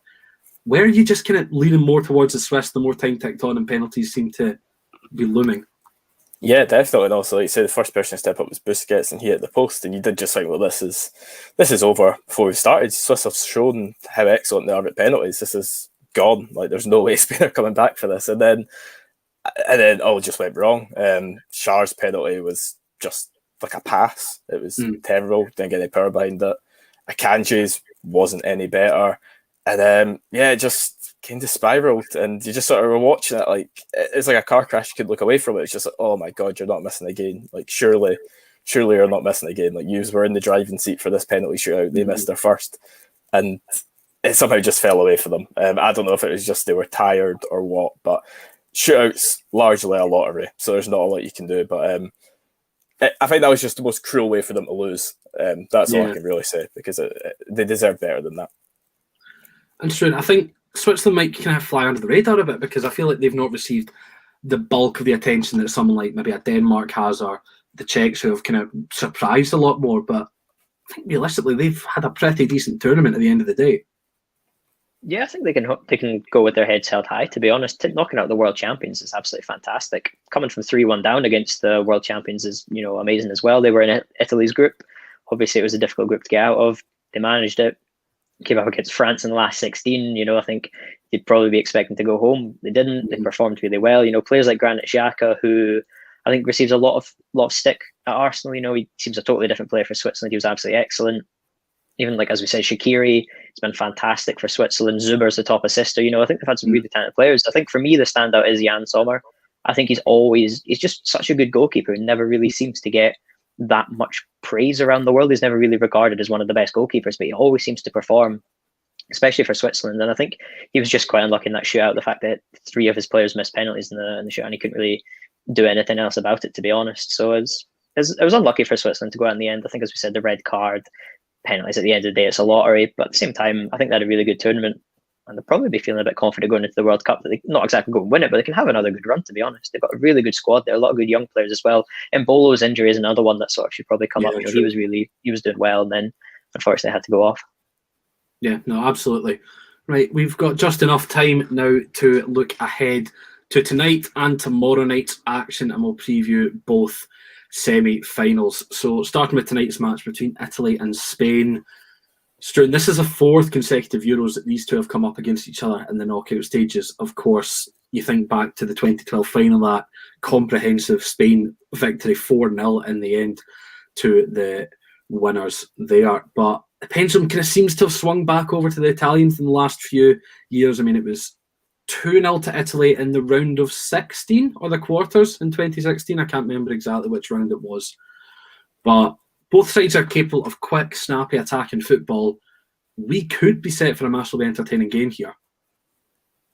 where are you just kind of leaning more towards the Swiss the more time ticked on and penalties seem to be looming? Yeah, definitely. And also, like you say, the first person to step up was Busquets, and he hit the post, and you did just think, well, this is over before we started. Swiss have shown how excellent they are at penalties. This is gone. Like, there's no way Spain are coming back for this. And then all just went wrong. Schar's penalty was just like a pass. It was terrible. Didn't get any power behind it. Akanji's wasn't any better. And it just kind of spiraled, and you just sort of were watching it like it's like a car crash. You could look away from it. It's just like, oh my God, you're not missing again. Like, surely you're not missing again. Like, you were in the driving seat for this penalty shootout. They missed their first, and it somehow just fell away for them. I don't know if it was just they were tired or what, but shootouts largely a lottery, so there's not a lot you can do. But I think that was just the most cruel way for them to lose. That's all I can really say, because they deserve better than that. And true, I think Switzerland might kind of fly under the radar a bit, because I feel like they've not received the bulk of the attention that someone like maybe a Denmark has, or the Czechs, who have kind of surprised a lot more. But I think realistically, they've had a pretty decent tournament at the end of the day. Yeah, I think they can go with their heads held high, to be honest. Knocking out the world champions is absolutely fantastic. Coming from 3-1 down against the world champions is, amazing as well. They were in Italy's group. Obviously, it was a difficult group to get out of. They managed it. Came up against France in the last 16. I think they'd probably be expecting to go home. They didn't. They performed really well. Players like Granit Xhaka, who I think receives a lot of stick at Arsenal. He seems a totally different player for Switzerland. He was absolutely excellent. even like as we said, Shaqiri, it's been fantastic for Switzerland. Zuber's the top assister. I think they've had some really talented players. I think for me the standout is Jan Sommer. I think he's just such a good goalkeeper who never really seems to get that much praise around the world. He's never really regarded as one of the best goalkeepers, but he always seems to perform, especially for Switzerland. And I think he was just quite unlucky in that shootout. The fact that 3 of his players missed penalties in the shootout, and he couldn't really do anything else about it, to be honest. So it was unlucky for Switzerland to go out in the end. I think, as we said, the red card, penalties at the end of the day, it's a lottery. But at the same time, I think they had a really good tournament, and they'll probably be feeling a bit confident going into the World Cup that they not exactly go and win it, but they can have another good run, to be honest. They've got a really good squad there, a lot of good young players as well. And Mbolo's injury is another one that sort of should probably come up. He was doing well, and then unfortunately had to go off. Yeah, no, absolutely. Right, we've got just enough time now to look ahead to tonight and tomorrow night's action, and we'll preview both semi-finals. So starting with tonight's match between Italy and Spain. Struan, this is a 4th consecutive Euros that these two have come up against each other in the knockout stages. Of course, you think back to the 2012 final, that comprehensive Spain victory 4-0 in the end to the winners there. But the pendulum kind of seems to have swung back over to the Italians in the last few years. I mean, it was 2-0 to Italy in the round of 16 or the quarters in 2016. I can't remember exactly which round it was. But both sides are capable of quick, snappy attacking football. We could be set for a massively entertaining game here.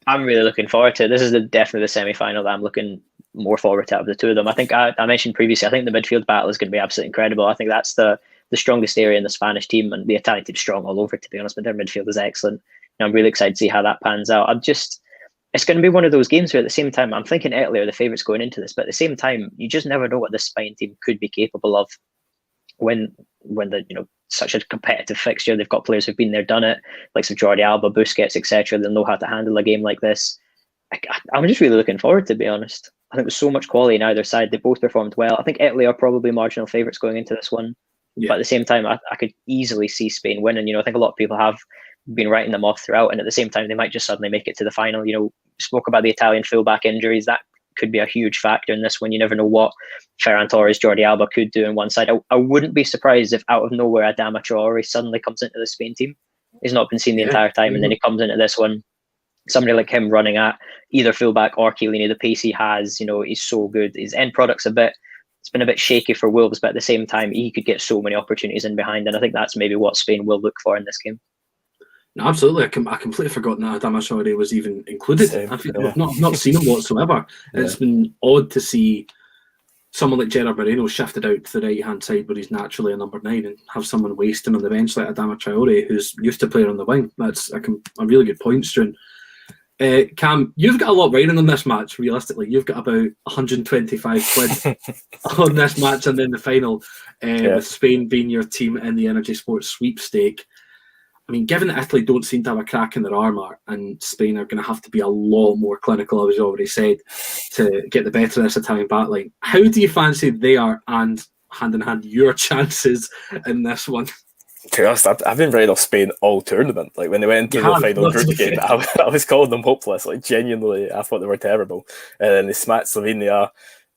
I'm really looking forward to it. This is definitely the semi-final that I'm looking more forward to out of the two of them. I think I mentioned previously, I think the midfield battle is going to be absolutely incredible. I think that's the strongest area in the Spanish team, and the Italian team's strong all over, to be honest, but their midfield is excellent. And I'm really excited to see how that pans out. It's going to be one of those games where at the same time, I'm thinking Italy are the favourites going into this, but at the same time, you just never know what this Spain team could be capable of when the such a competitive fixture. They've got players who've been there, done it, like some Jordi Alba, Busquets, etc. They'll know how to handle a game like this. I'm just really looking forward, to be honest. I think there's so much quality on either side. They both performed well. I think Italy are probably marginal favourites going into this one. Yeah. But at the same time, I could easily see Spain winning. I think a lot of people have been writing them off throughout, and at the same time, they might just suddenly make it to the final. Spoke about the Italian fullback injuries. That could be a huge factor in this one. You never know what Ferran Torres, Jordi Alba could do on one side. I wouldn't be surprised if out of nowhere Adama Traore suddenly comes into the Spain team. He's not been seen the entire time, and then he comes into this one. Somebody like him running at either fullback or Chiellini, the pace he has, he's so good. His end product's it's been a bit shaky for Wolves, but at the same time, he could get so many opportunities in behind, and I think that's maybe what Spain will look for in this game. No, absolutely. I completely forgotten that Adama Traore was even included. I've not seen him whatsoever. Yeah. It's been odd to see someone like Gerard Moreno shifted out to the right-hand side where he's naturally a number 9, and have someone wasting on the bench like Adama Traore, who's used to playing on the wing. That's a really good point, Struan. Cam, you've got a lot riding on this match, realistically. You've got about 125 quid on this match, and then the final, with Spain being your team in the Energy Sports sweepstake. I mean, given that Italy don't seem to have a crack in their armour, and Spain are going to have to be a lot more clinical, as you already said, to get the better of this Italian backline, how do you fancy they are, and hand in hand, your chances in this one? To be honest, I've been riding off Spain all tournament. Like when they went into the final group game, I was calling them hopeless. Like genuinely, I thought they were terrible. And then they smacked Slovenia.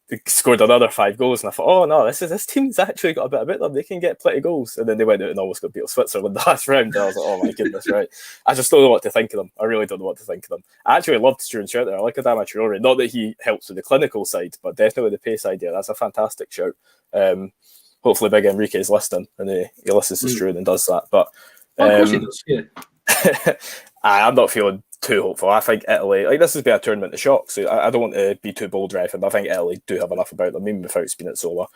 They scored another 5 goals, and I thought, oh no, this team's actually got a bit about them. They can get plenty of goals. And then they went out and almost got beat Switzerland the last round. And I was like, oh my goodness, right? I just don't know what to think of them. I really don't know what to think of them. I actually loved Struan's shout there. I like Adama Traore. Not that he helps with the clinical side, but definitely the pace idea. That's a fantastic shout. Hopefully Big Enrique's listening and he listens to Struan and does that. But of course he does, yeah. I'm not feeling too hopeful. I think Italy, this has been a tournament of shock, so I don't want to be too bold driving, but I think Italy do have enough about them, even without Spinazzola.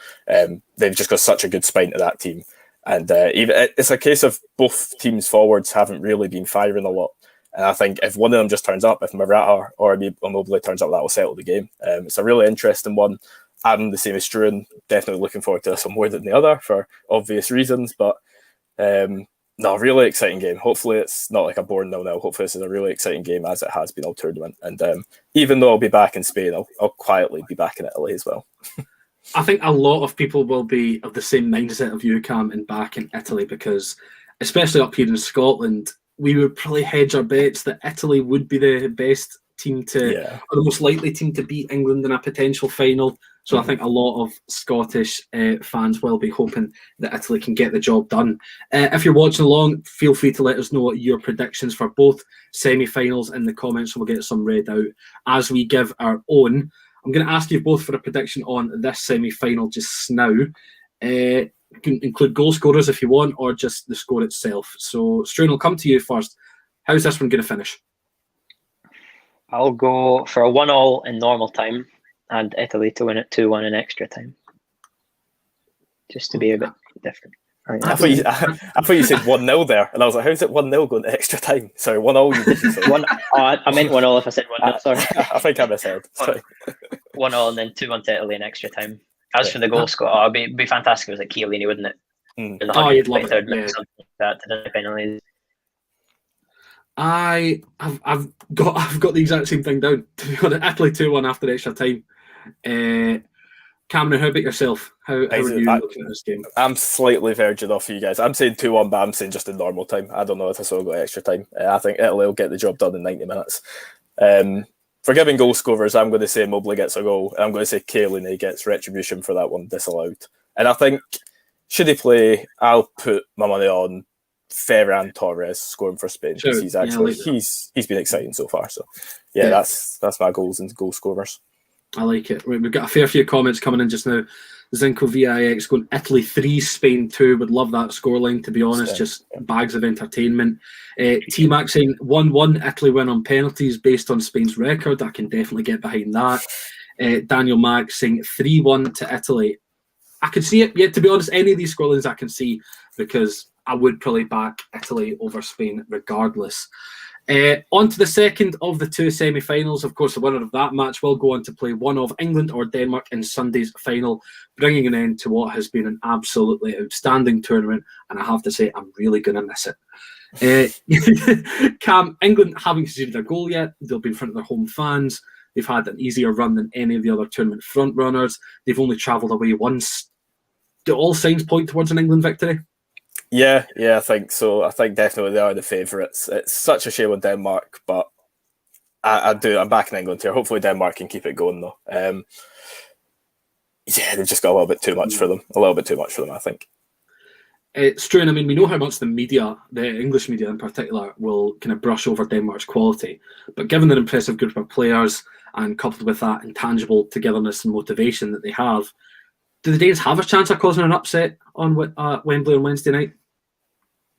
They've just got such a good spine to that team. And even it's a case of both teams' forwards haven't really been firing a lot. And I think if one of them just turns up, if Morata or Immobile turns up, that will settle the game. It's a really interesting one. I'm the same as Struan, definitely looking forward to this one more than the other for obvious reasons, but no, really exciting game. Hopefully it's not like a boring 0-0. Hopefully this is a really exciting game as it has been all tournament. And even though I'll be back in Spain, I'll quietly be back in Italy as well. I think a lot of people will be of the same mindset of you, Cam, and back in Italy, because especially up here in Scotland, we would probably hedge our bets that Italy would be the best team to, Yeah. or the most likely team to beat England in a potential final. So I think a lot of Scottish fans will be hoping that Italy can get the job done. If you're watching along, feel free to let us know your predictions for both semi-finals in the comments. We'll get some read out as we give our own. I'm going to ask you both for a prediction on this semi-final just now. You can include goal scorers if you want, or just the score itself. So, Struan, I'll come to you first. How's this one going to finish? I'll go for a 1-1 in normal time and Italy to win it 2-1 in extra time. Just to be a bit different. I thought you said 1-0 there, and I was like, how's it 1-0 going to extra time? Sorry, 1-0. I meant 1-0 if I said 1-0, sorry. I think I misheard. 1-0 and then 2-1 to Italy in extra time. As for the goal score, it'd be fantastic if it was like Chiellini, wouldn't it? In the you'd love it. something like that to the penalties. I've got the exact same thing down. To be honest, Italy 2-1 after extra time. Cameron, how about yourself? How are you looking at this game? I'm slightly verging off you guys. I'm saying 2-1, but I'm saying just in normal time. I don't know if this will go extra time. I think Italy will get the job done in 90 minutes. For giving goal scorers, I'm going to say Mobley gets a goal. I'm going to say Chiellini gets retribution for that one disallowed. And I think, should he play, I'll put my money on Ferran Torres scoring for Spain, because he's actually he's been exciting so far. So that's my goals and goal scorers. I like it. We've got a fair few comments coming in just now. Zinco VIX going Italy 3, Spain 2. Would love that scoreline, to be honest. Just bags of entertainment. T-Mac saying 1-1, Italy win on penalties based on Spain's record. I can definitely get behind that. Daniel Mack saying 3-1 to Italy. I could see it. Yeah, to be honest, any of these scorelines I can see, because I would probably back Italy over Spain regardless. On to the second of the two semi-finals. Of course, the winner of that match will go on to play one of England or Denmark in Sunday's final, bringing an end to what has been an absolutely outstanding tournament. And I have to say, I'm really going to miss it. Cam, England haven't conceded a goal yet. They'll be in front of their home fans. They've had an easier run than any of the other tournament front runners. They've only travelled away once. Do all signs point towards an England victory? Yeah, I think so. I think definitely they are the favourites. It's such a shame on Denmark, but I'm backing England here. Hopefully Denmark can keep it going though. They've just got a little bit too much for them. I think. Struan, I mean, we know how much the media, the English media in particular, will kind of brush over Denmark's quality. But given their impressive group of players and coupled with that intangible togetherness and motivation that they have, do the Danes have a chance of causing an upset on Wembley on Wednesday night?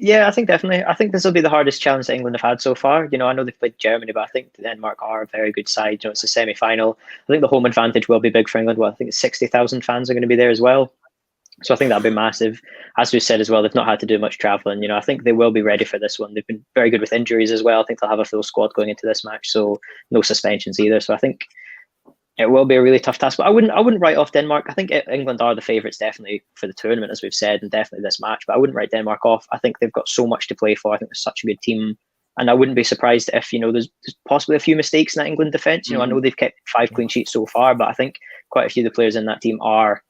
Yeah, I think definitely. I think this will be the hardest challenge that England have had so far. I know they've played Germany, but I think Denmark are a very good side. It's a semi-final. I think the home advantage will be big for England. Well, I think it's 60,000 fans are going to be there as well. So I think that'll be massive. As we said as well, they've not had to do much travelling. I think they will be ready for this one. They've been very good with injuries as well. I think they'll have a full squad going into this match, so no suspensions either. So I think it will be a really tough task, but I wouldn't write off Denmark. I think England are the favourites definitely for the tournament, as we've said, and definitely this match. But I wouldn't write Denmark off. I think they've got so much to play for. I think they're such a good team, and I wouldn't be surprised if there's possibly a few mistakes in that England defence. I know they've kept 5 clean sheets so far, but I think quite a few of the players in that team are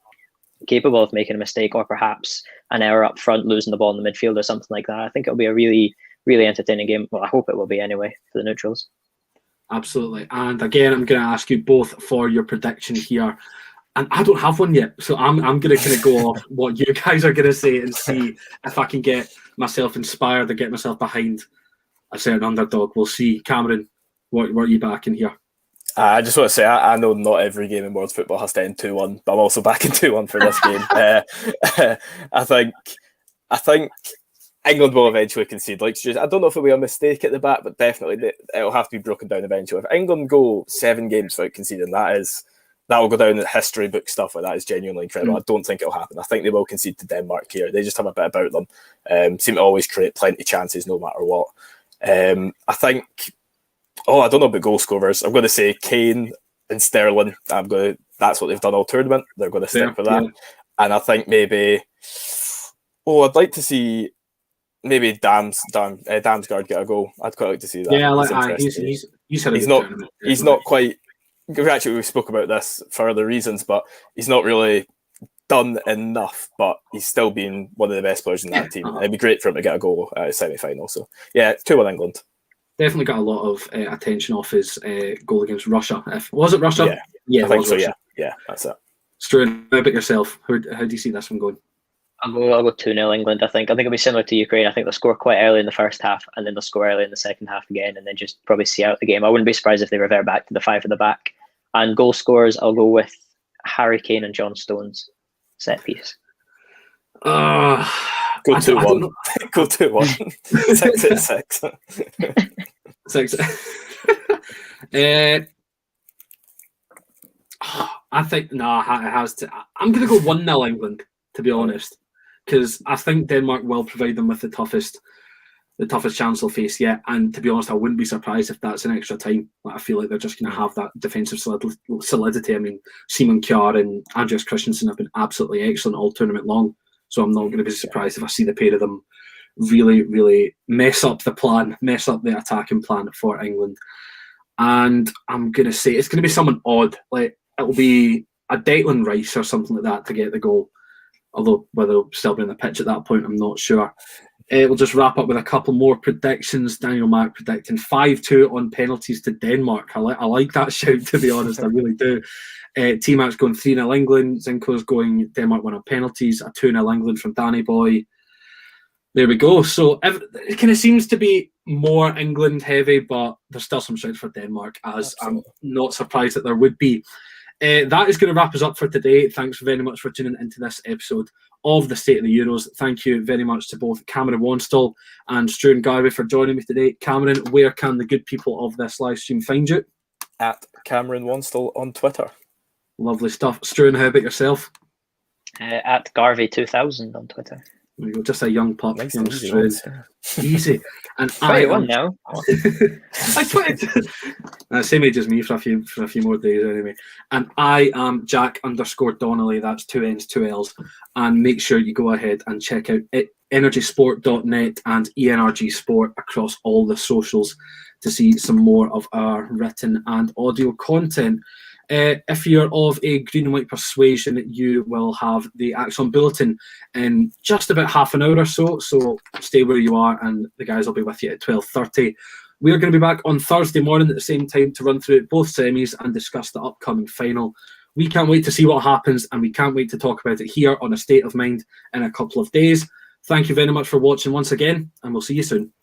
capable of making a mistake, or perhaps an error up front, losing the ball in the midfield or something like that. I think it'll be a really, really entertaining game. Well, I hope it will be anyway for the neutrals. Absolutely. And again, I'm going to ask you both for your prediction here. And I don't have one yet, so I'm going to kind of go off what you guys are going to say and see if I can get myself inspired or get myself behind a certain underdog. We'll see. Cameron, what are you backing here? I just want to say, I know not every game in world football has to end 2-1, but I'm also backing 2-1 for this game. I think England will eventually concede. I don't know if it'll be a mistake at the back, but definitely it'll have to be broken down eventually. If England go 7 games without conceding, that will go down in history book stuff. That is genuinely incredible. I don't think it'll happen. I think they will concede to Denmark here. They just have a bit about them. Seem to always create plenty of chances no matter what. I think. I don't know about goal scorers. I'm going to say Kane and Sterling. That's what they've done all tournament. They're going to stick with that. Yeah. And I think maybe. I'd like to see maybe Damsgaard get a goal. I'd quite like to see that. Yeah, he's not quite. Actually, we spoke about this for other reasons, but he's not really done enough. But he's still been one of the best players in that team. It'd be great for him to get a goal at a semi-final. So yeah, 2-1 England. definitely got a lot of attention off his goal against Russia. Was it Russia? Yeah, I think so. Russia. Yeah, that's it. Struan, how about yourself? How do you see this one going? I'll go 2-0 England. I think it'll be similar to Ukraine. I think they'll score quite early in the first half, and then they'll score early in the second half again, and then just probably see out the game. I wouldn't be surprised if they revert back to the 5 at the back. And goal scorers, I'll go with Harry Kane and John Stones set piece. Go 2-1. Go 2-1. 6-6. 6. I think it has to. I'm going to go 1-0 England, to be honest, because I think Denmark will provide them with the toughest chance they'll face yet. And to be honest, I wouldn't be surprised if that's an extra time. I feel like they're just going to have that defensive solidity. I mean, Simon Kjær and Andreas Christensen have been absolutely excellent all tournament long, so I'm not going to be surprised if I see the pair of them really, really mess up the attacking plan for England. And I'm going to say it's going to be someone odd. Like, it'll be a Declan Rice or something like that to get the goal. Although whether he'll still be on the pitch at that point, I'm not sure. We'll just wrap up with a couple more predictions. Daniel Mark predicting 5-2 on penalties to Denmark. I like that shout, to be honest. I really do. T-Mac's going 3-0 England. Zinko's going Denmark win on penalties. A 2-0 England from Danny Boy. There we go. So it kind of seems to be more England heavy, but there's still some shouts for Denmark, as Absolutely. I'm not surprised that there would be. That is going to wrap us up for today. Thanks very much for tuning into this episode of the State of the Euros. Thank you very much to both Cameron Wanstall and Struan Garvey for joining me today. Cameron, where can the good people of this live stream find you? At Cameron Wanstall on Twitter. Lovely stuff. Struan, how about yourself? At Garvey2000 on Twitter. There you go, just a young pup. Nice young easy Struan. Easy. And I am now. I tweeted. Same age as me for a few more days anyway. And I am Jack_Donnelly. That's 2 N's, 2 L's. And make sure you go ahead and check out energysport.net and ENRG Sport across all the socials to see some more of our written and audio content. If you're of a green and white persuasion, you will have the Axon Bulletin in just about half an hour or so. So stay where you are, and the guys will be with you at 12:30. We are going to be back on Thursday morning at the same time to run through both semis and discuss the upcoming final. We can't wait to see what happens, and we can't wait to talk about it here on A State of Mind in a couple of days. Thank you very much for watching once again, and we'll see you soon.